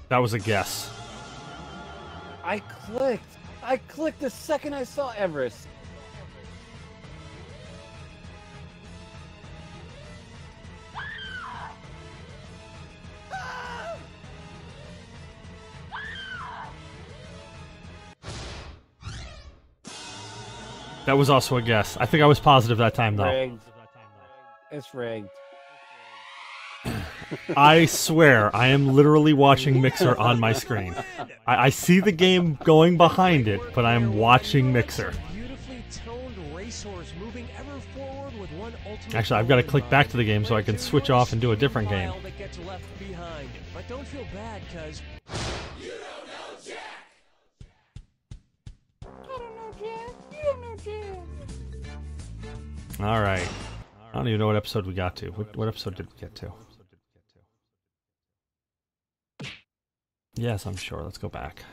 That was a guess. I clicked the second I saw Everest. That was also a guess. I think I was positive that time, though. Rigged. It's rigged. I swear, I am literally watching Mixer on my screen. I see the game going behind it, but I am watching Mixer. Beautifully toned racehorse moving ever forward with one ultimate. Actually, I've got to click back to the game so I can switch off and do a different game. That gets left behind. But don't feel bad, cause You don't know Jack! All right. I don't even know what episode we got to. What episode did we get to? Yes, I'm sure. Let's go back.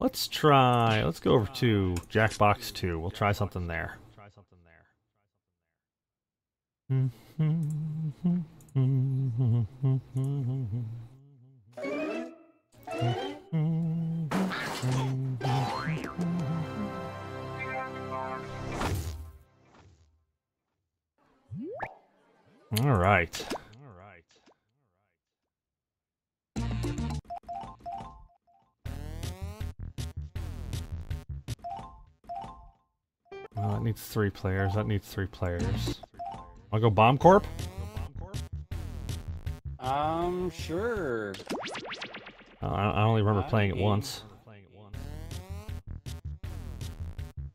Let's try. Let's go over to Jackbox 2. We'll try something there. All right. That needs 3 players. That needs 3 players. I'll go Bomb Corp? Sure. I only remember playing it once.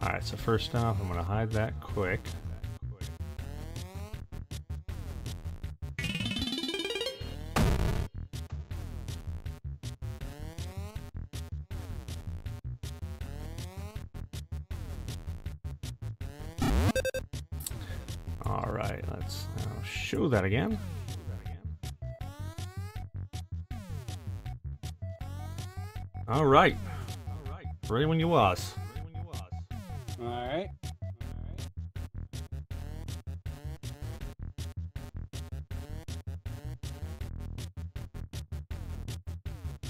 Alright, so first off, I'm going to hide that quick. Alright, let's now show that again. Alright. Ready when you was. Alright.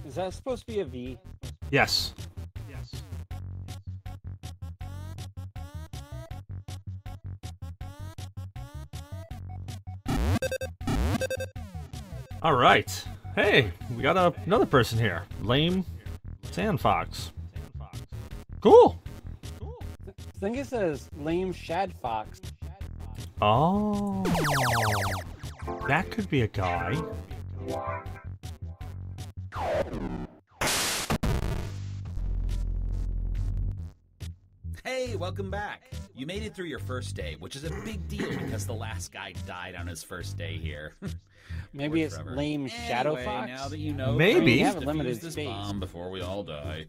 Is that supposed to be a V? Yes. Alright. Hey, we got another person here. Lame Sand Fox. Cool. I think it says lame Shad Fox. Oh. That could be a guy. Hey, welcome back. You made it through your first day, which is a big deal because the last guy died on his first day here. Maybe it's lame Shadow Fox? Now that you know, maybe. We have a limited this space. bomb before we all die.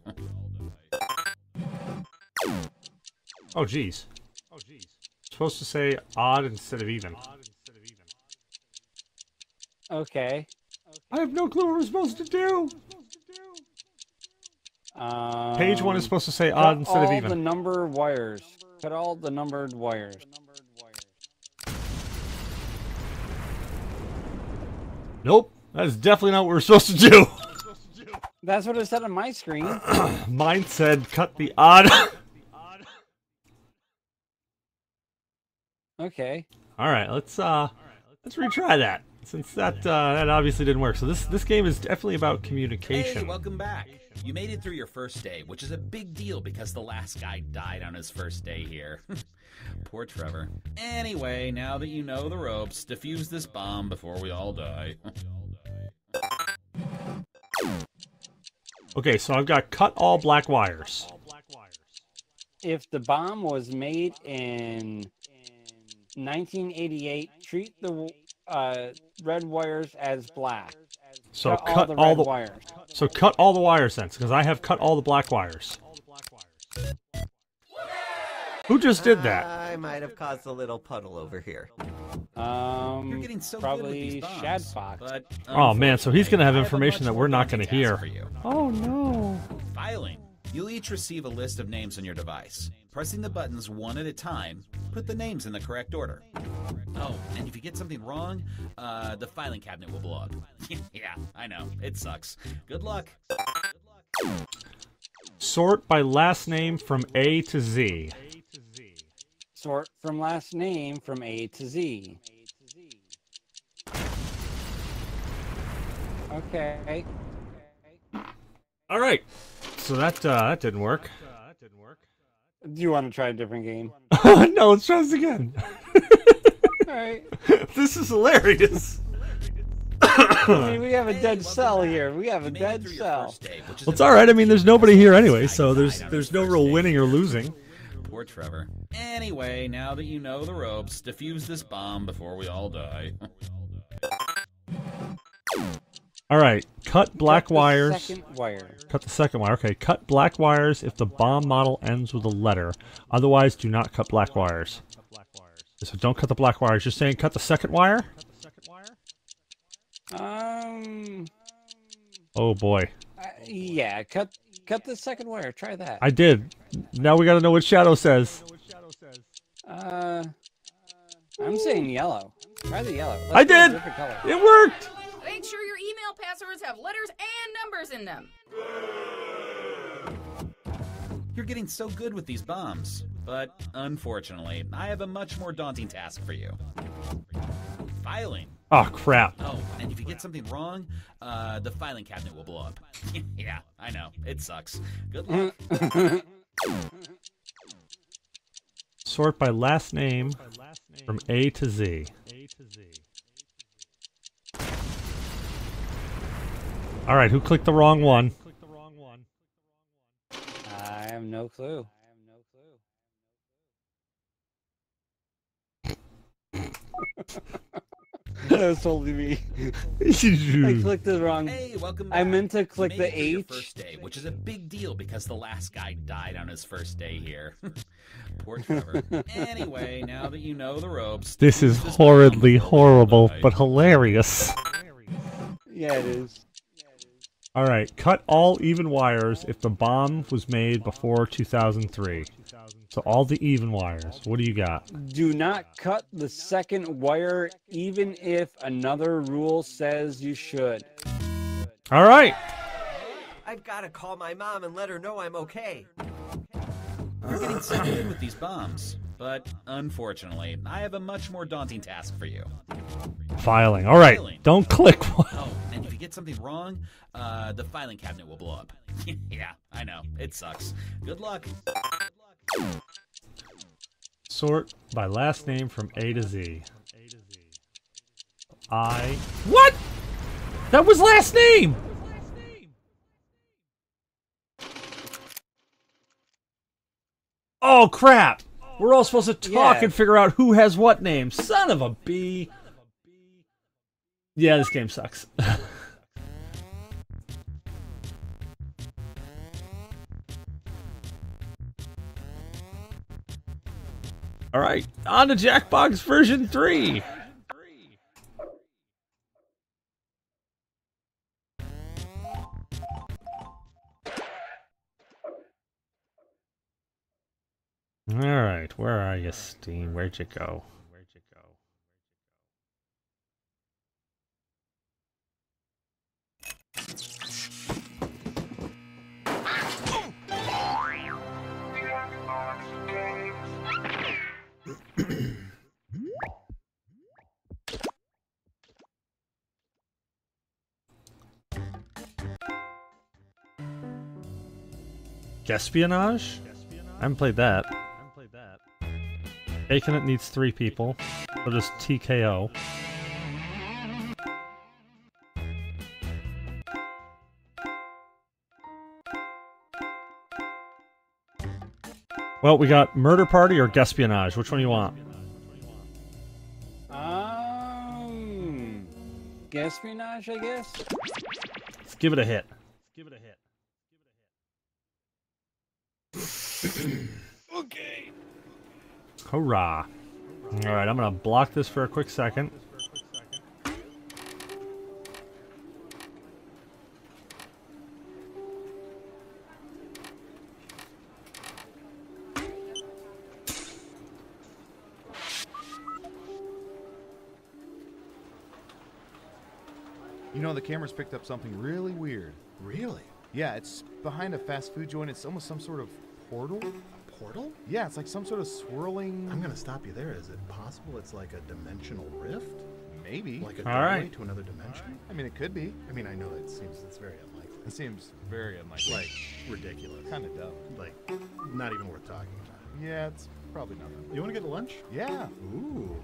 Oh, jeez. Supposed to say odd instead of even. Okay. I have no clue what we're supposed to do. Page 1 is supposed to say odd instead of even. Cut all the number wires. Cut all the numbered wires. Nope. That is definitely not what we're supposed to do. That's what it said on my screen. Mine said cut the odd. Okay. Alright, let's retry that. Since that obviously didn't work. So this game is definitely about communication. Hey, welcome back. You made it through your first day, which is a big deal because the last guy died on his first day here. Poor Trevor. Anyway, now that you know the ropes, defuse this bomb before we all die. Okay, so I've got cut all black wires. If the bomb was made in 1988, treat the red wires as black. So cut all the wires. So cut all the wires then, because I have cut all the black wires. Who just did that? I might have caused a little puddle over here. You're getting so good with Probably these bombs, Shad Fox. but Oh man, so he's gonna have I a information much that more we're not daunting gonna hear. task for you. Oh no. Filing. You'll each receive a list of names on your device. Pressing the buttons one at a time, put the names in the correct order. Oh, and if you get something wrong, the filing cabinet will blow up. Yeah, I know. It sucks. Good luck. Sort by last name from A to Z. Sort from last name from A to Z. Okay. All right. So that didn't work. Do you want to try a different game? No, let's try this again. Alright. This is hilarious. I mean, we have a dead cell here. We have a dead cell. Well, it's all right. I mean, there's nobody here anyway, so there's no real winning or losing. Poor Trevor. Anyway, now that you know the ropes, defuse this bomb before we all die. All right, cut black wires. Second wire. Cut the second wire. Okay, cut black wires if the bomb model ends with a letter. Otherwise, do not cut black wires. So don't cut the black wires. You're saying cut the second wire? Oh boy. Yeah, cut the second wire. Try that. I did. Now we got to know what Shadow says. I'm saying yellow. Try the yellow. I did. It worked. Make sure your email passwords have letters and numbers in them. You're getting so good with these bombs, but unfortunately, I have a much more daunting task for you. Filing. Oh, crap. Oh, and if you get something wrong, the filing cabinet will blow up. Yeah, I know. It sucks. Good luck. Sort by last name from A to Z. All right, who clicked the wrong one? I have no clue. That was totally me. I clicked the wrong. Hey, welcome back. I meant to click You the made it through your H. first day, which is a big deal because the last guy died on his first day here. Poor Trevor. Anyway, now that you know the ropes, This is horridly horrible, but hilarious. Yeah, it is. All right, cut all even wires if the bomb was made before 2003. So all the even wires. What do you got? Do not cut the second wire, even if another rule says you should. All right. I've got to call my mom and let her know I'm okay. You're getting so good with these bombs, but unfortunately, I have a much more daunting task for you. Filing. All right, don't click. Oh, and if you get something wrong, the filing cabinet will blow up. Yeah, I know. It sucks. Good luck. Sort by last name from A to Z. What? That was last name! Oh, crap! We're all supposed to talk and figure out who has what name. Son of a B. Yeah, this game sucks. All right, on to Jackbox version 3. All right, where are you, Steam? Where'd you go? Espionage? I haven't played that. Bacon it needs 3 people. So just TKO. Well, we got Murder Party or Espionage. Which one do you want? Espionage, I guess? Let's give it a hit. Okay. Hurrah. Alright, I'm gonna block this for a quick second. You know, the camera's picked up something really weird. Really? Yeah, it's behind a fast food joint. It's almost some sort of portal. A portal? Yeah, it's like some sort of swirling... I'm gonna stop you there. Is it possible it's like a dimensional rift? Maybe. Like a All doorway right. to another dimension? I mean, it could be. I mean, I know it's very unlikely. It seems very unlikely. Like, ridiculous. Kind of dumb. Like, not even worth talking about. Yeah, it's probably nothing. You want to get lunch? Yeah. Ooh.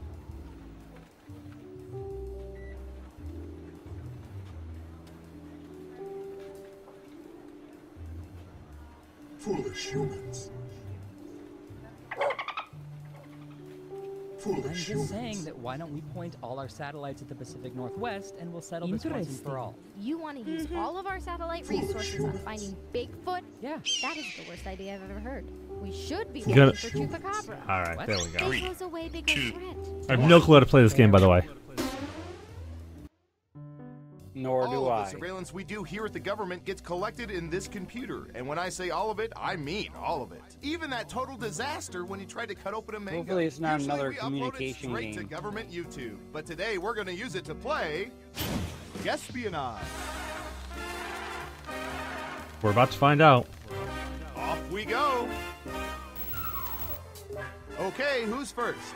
Foolish humans. I'm just saying that why don't we point all our satellites at the Pacific Northwest and we'll settle this once and for all. You want to use all of our satellite resources on finding Bigfoot? Yeah. That is the worst idea I've ever heard. We should be You looking gotta- for Chupacabra. Alright, there we go. It goes a way bigger threat. I have no clue how to play this game, by the way. Nor do All of I. the surveillance we do here at the government gets collected in this computer. And when I say all of it, I mean all of it. Even that total disaster when he tried to cut open a mango. Hopefully it's not Usually another we upload it communication straight to game. government YouTube. But today we're going to use it to play Espionage. We're about to find out. Off we go. Okay, who's first?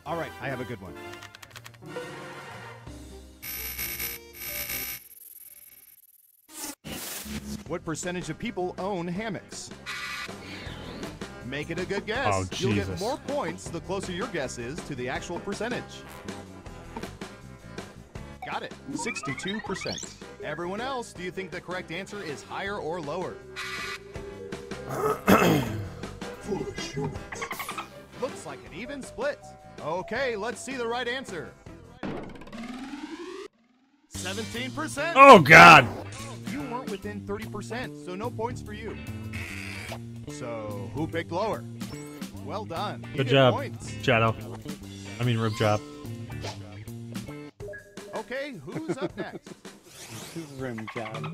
All right, I have a good one. What percentage of people own hammocks? Make it a good guess. Oh, You'll get Jesus. more points the closer your guess is to the actual percentage. Got it. 62%. Everyone else, do you think the correct answer is higher or lower? Foolish humans. Looks like an even split. Okay, let's see the right answer. 17%. Oh, God. You weren't within 30%, so no points for you. So, who picked lower? Well done. You Good get job, points. Shadow. I mean, Rib Job. Okay, who's up next? Rim job.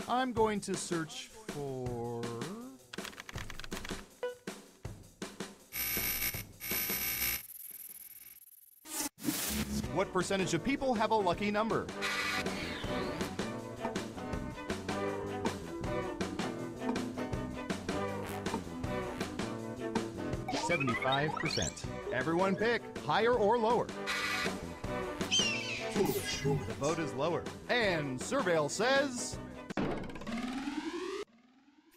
I'm going to search for... What percentage of people have a lucky number? %. Everyone pick higher or lower. The vote is lower. And Surveil says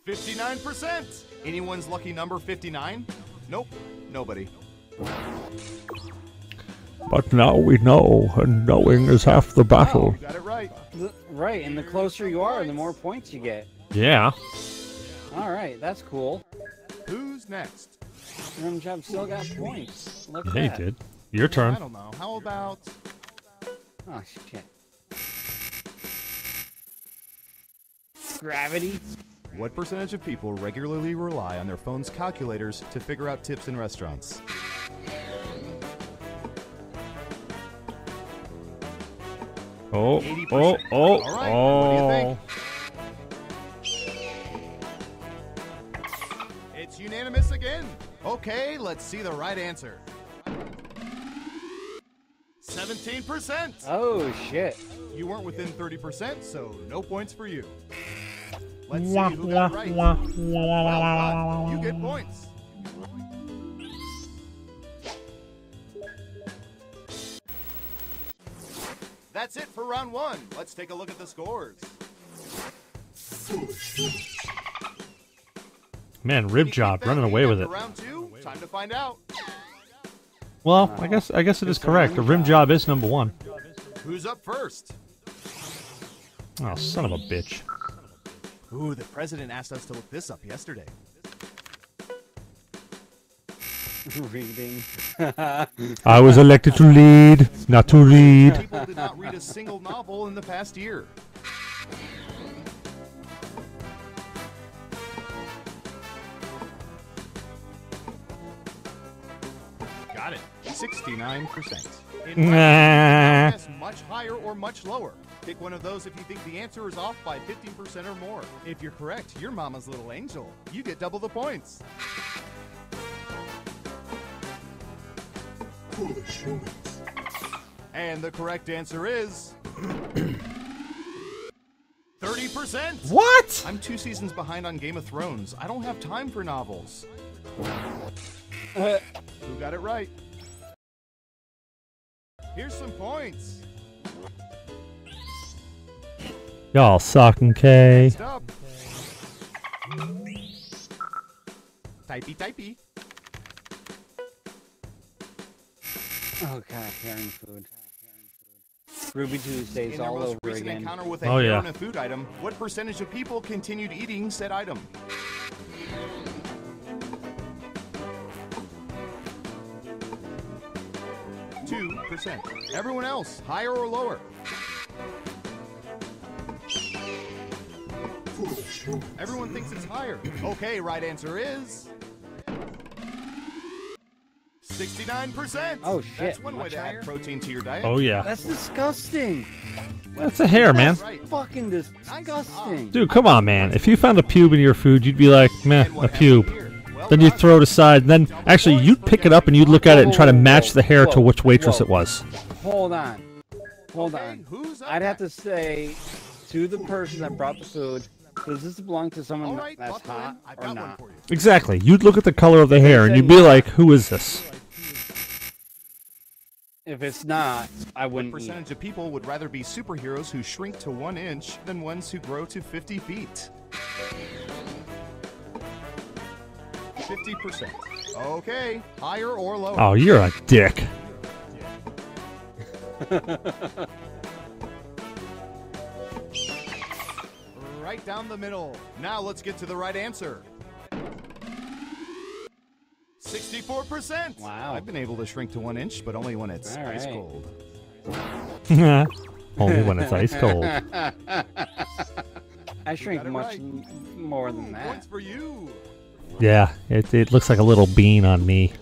59%. Anyone's lucky number 59? Nope, nobody. But now we know, and knowing is half the battle. Got it right. Right, and the closer you are, the more points you get. Yeah. All right, that's cool. Who's next? Rim job still got points. Look at Yeah, that. you did. Your turn. I don't know. How about... Oh, shit. Gravity. What percentage of people regularly rely on their phone's calculators to figure out tips in restaurants? Oh, 80%. oh, oh, All right, oh. what do you think? It's unanimous again. Okay, let's see the right answer. 17%. Oh, shit. You weren't within 30%, so no points for you. Let's Wah, see who got it wah, right. wah, Well done. You get points. That's it for round one. Let's take a look at the scores. Foolish humans. Man, Rib Job running away with it. Round two, time to find out. Well, I guess it is correct. The Rim Job is number one. Who's up first? Oh, son of a bitch. Ooh, the president asked us to look this up yesterday. Reading. I was elected to lead, not to read. People did not read a single novel in the past year. Got it. 69%. In Nah. guess much higher or much lower. Pick one of those if you think the answer is off by 15% or more. If you're correct, you're Mama's little angel. You get double the points. Foolish humans. And the correct answer is 30%. What? I'm 2 seasons behind on Game of Thrones. I don't have time for novels. Who got it right? Here's some points. Y'all sucking, K. Next up. Typey. Oh god, herring food. Ruby Tuesdays In their all most over recent again. encounter with a Oh, hare yeah. and a food item, what percentage of people continued eating said item? %. Everyone else, higher or lower? Everyone thinks it's higher. Okay, right answer is 69%. Oh shit! That's one way Much to higher? add protein to your diet. Oh, yeah. That's disgusting. That's a hair, man. Fucking disgusting. Dude, come on, man. If you found a pube in your food, you'd be like, meh, a pube. Then you'd throw it aside, and then actually you'd pick it up and you'd look at it and try to match the hair to which waitress it was. Hold on. I'd have to say to the person that brought the food, does this belong to someone that's hot or not? Exactly. You'd look at the color of the hair and you'd be like, who is this? If it's not, I What wouldn't eat. percentage of people would rather be superheroes who shrink to 1 inch than ones who grow to 50 feet? 50%. Okay, higher or lower? Oh, you're a dick. Right down the middle. Now let's get to the right answer. 64%. Wow. I've been able to shrink to 1 inch, but only when it's All ice right. cold. Only when it's ice cold. I shrink Got it much right. more than that. Points for you. Yeah, it looks like a little bean on me.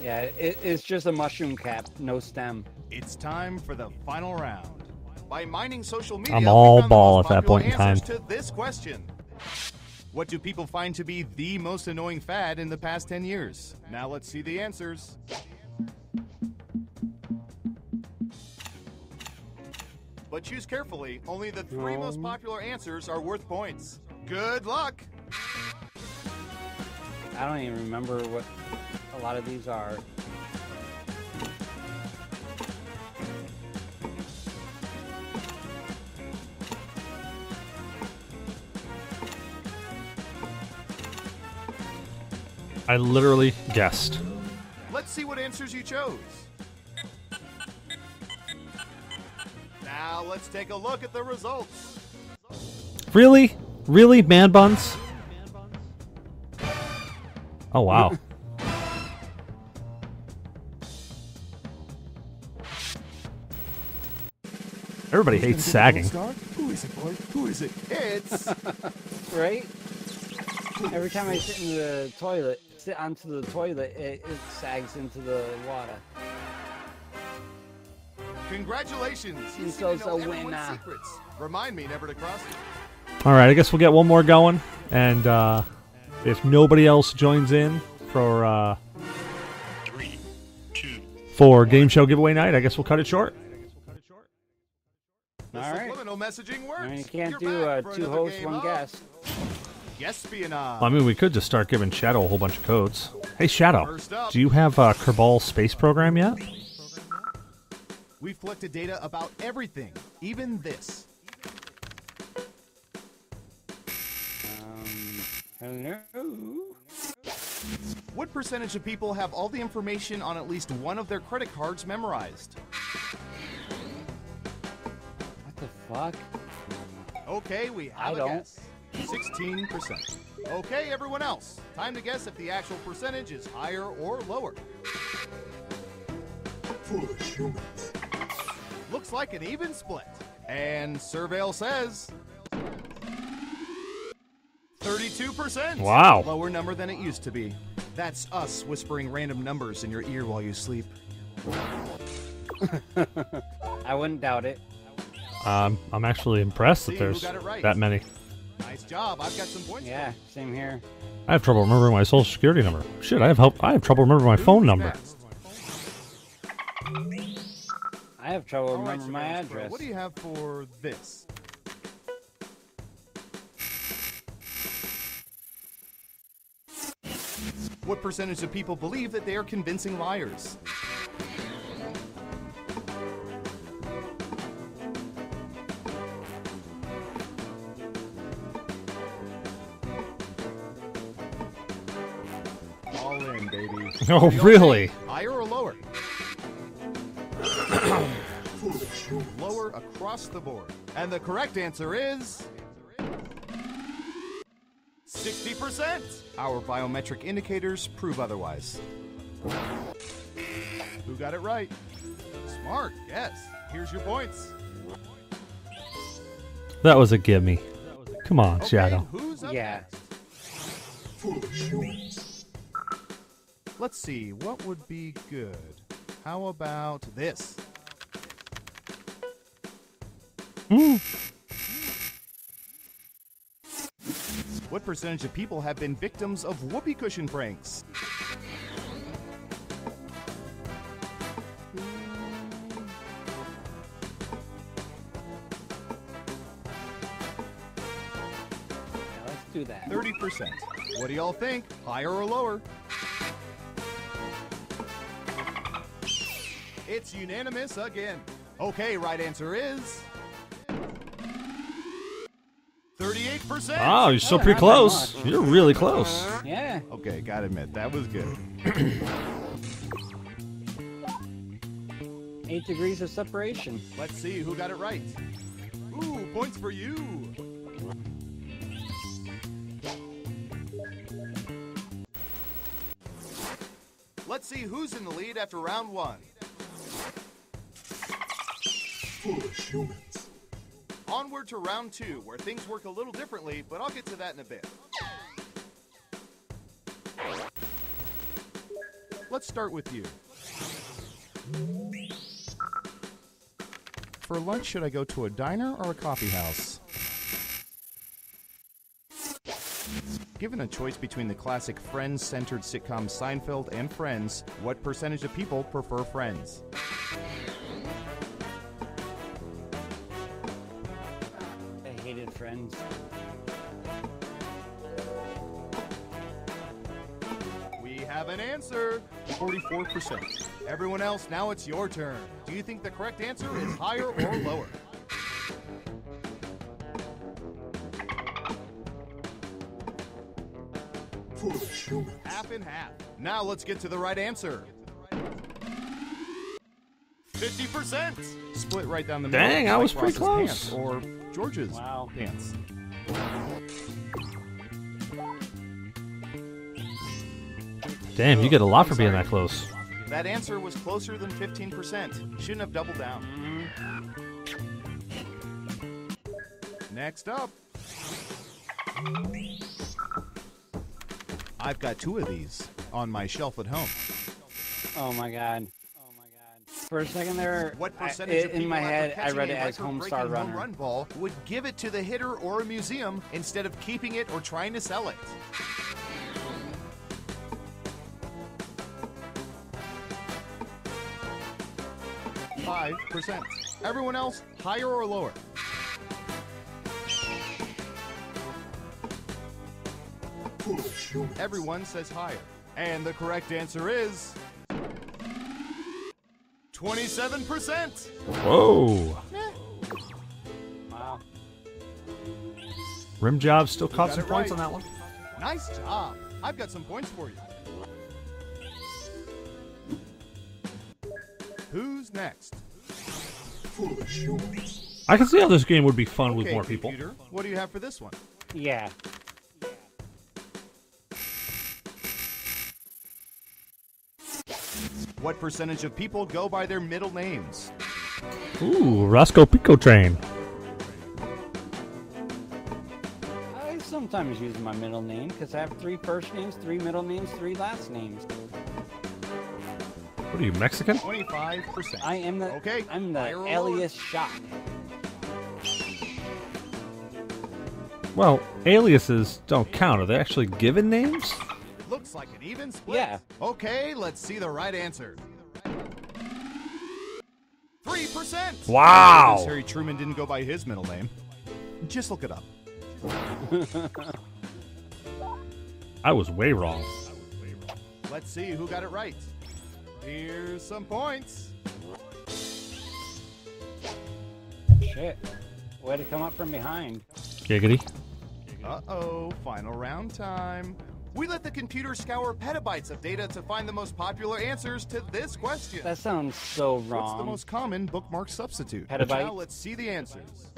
Yeah, it's just a mushroom cap, no stem. It's time for the final round. By mining social media, I'm we all found the ball most at that popular point in time. answers to this question. What do people find to be the most annoying fad in the past 10 years? Now let's see the answers. But choose carefully. Only the 3 most popular answers are worth points. Good luck! I don't even remember what a lot of these are. I literally guessed. Let's see what answers you chose. Now let's take a look at the results. Really? Really, man buns? Oh, wow. Everybody hates sagging. Who is it, boy? Who is it? It's Right? Every time I sit in the toilet, sit onto the toilet, it sags into the water. Congratulations! You He's seem to also know everyone's winner. secrets. Remind me never to cross you. All right, I guess we'll get one more going. And if nobody else joins in for game show giveaway night, I guess we'll cut it short. The All right. subliminal messaging works. I mean, you can't You're do back for 2 another hosts, game 1 of guest. Espionage. I mean, we could just start giving Shadow a whole bunch of codes. Hey, Shadow, First up. do you have Kerbal Space Program yet? We've collected data about everything, even this. Hello? What percentage of people have all the information on at least one of their credit cards memorized? What the fuck? Okay, we I have a don't. guess. 16%. Okay, everyone else. Time to guess if the actual percentage is higher or lower. Foolish humans. Looks like an even split. And Surveil says 32%. Wow. Lower number than it used to be. That's us whispering random numbers in your ear while you sleep. I wouldn't doubt it. I'm actually impressed that See, who there's got it right? that many. Nice job. I've got some points. Yeah, same here. I have trouble remembering my social security number. Shit, I have trouble remembering my phone number. I have trouble All right, remembering my Surveillance Pro, address. what do you have for this? What percentage of people believe that they are convincing liars? All in, baby. Oh, What do y'all really? think? Higher or lower? Lower across the board. And the correct answer is 60%. Our biometric indicators prove otherwise. Who got it right? Smart, yes. Here's your points. That was a gimme. Come on, Okay, Shadow. who's up Yeah. next? Foolish humans. Let's see, what would be good? How about this? What percentage of people have been victims of whoopee cushion pranks? Yeah, let's do that. 30%. What do y'all think? Higher or lower? It's unanimous again. Okay, right answer is 30%. 38%. Oh, you're still pretty not that close. much. You're really close. Yeah. Okay, gotta admit, that was good. 8 degrees of separation. Let's see who got it right. Ooh, points for you. Let's see who's in the lead after round 1. Foolish humans. Onward to round 2, where things work a little differently, but I'll get to that in a bit. Let's start with you. For lunch, should I go to a diner or a coffee house? Given a choice between the classic Friends-centered sitcoms Seinfeld and Friends, what percentage of people prefer Friends? I hated Friends. We have an answer. 44%. Everyone else, now it's your turn. Do you think the correct answer is higher or lower? Foolish humans. Half and half. Now let's get to the right answer. 50%. Split right down the middle. Dang, I was pretty Ross's close. Pants, or George's Wow. pants. Damn, you get a lot for being that close. That answer was closer than 15%. Shouldn't have doubled down. Next up. I've got 2 of these on my shelf at home. Oh my god. For a second there, What percentage of in people my after head, I catching read a it as Homestar record-breaking Runner. home run ball would give it to the hitter or a museum instead of keeping it or trying to sell it? %. Everyone else, higher or lower? Foolish humans. Everyone says higher. And the correct answer is 27%. Whoa. Wow. Rim Job still You caught got some it points right. on that one. Nice job. I've got some points for you. Who's next? Foolish humans. I can see how this game would be fun with Okay, more people. computer, what do you have for this one? Yeah. What percentage of people go by their middle names? Ooh, Roscoe Pico Train. I sometimes use my middle name because I have 3 first names, 3 middle names, 3 last names. What are you, Mexican? 25%. I am the I'm the higher or alias Shock. Well, aliases don't count. Are they actually given names? Looks like an even split. Yeah. Okay, let's see the right answer. 3%. Wow. Notice Harry Truman didn't go by his middle name. Just look it up. I was way wrong. Let's see who got it right. Here's some points. Shit. Way to come up from behind. Giggity. Uh-oh, final round time. We let the computer scour petabytes of data to find the most popular answers to this question. That sounds so wrong. What's the most common bookmark substitute? Petabyte. Now let's see the answers.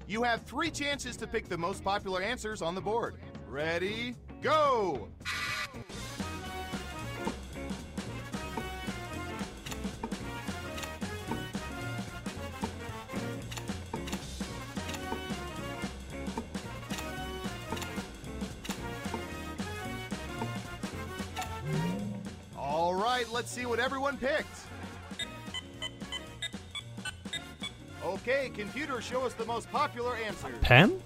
You have 3 chances to pick the most popular answers on the board. Ready, go! All right, let's see what everyone picked. Okay, computer, show us the most popular answers. Pen?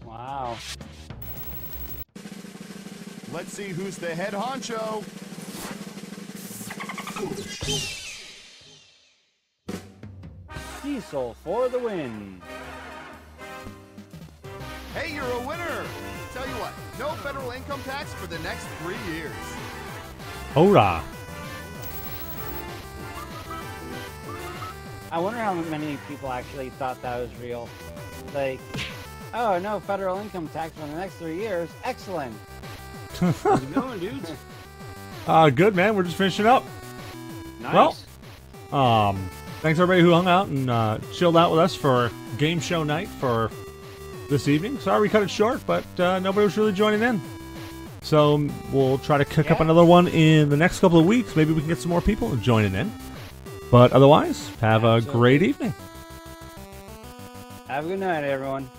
Wow. Let's see who's the head honcho. Foolish humans. Diesel for the win. Hey, you're a winner! Tell you what, no federal income tax for the next 3 years. Hoorah! I wonder how many people actually thought that was real. Like, oh, no federal income tax for the next 3 years. Excellent. How's it going, dudes? Good, man. We're just finishing up. Nice. Well, thanks everybody who hung out and chilled out with us for game show night for this evening. Sorry we cut it short, but nobody was really joining in. So we'll try to cook up another one in the next couple of weeks. Maybe we can get some more people joining in. But otherwise, have a great evening. Have a good night, everyone.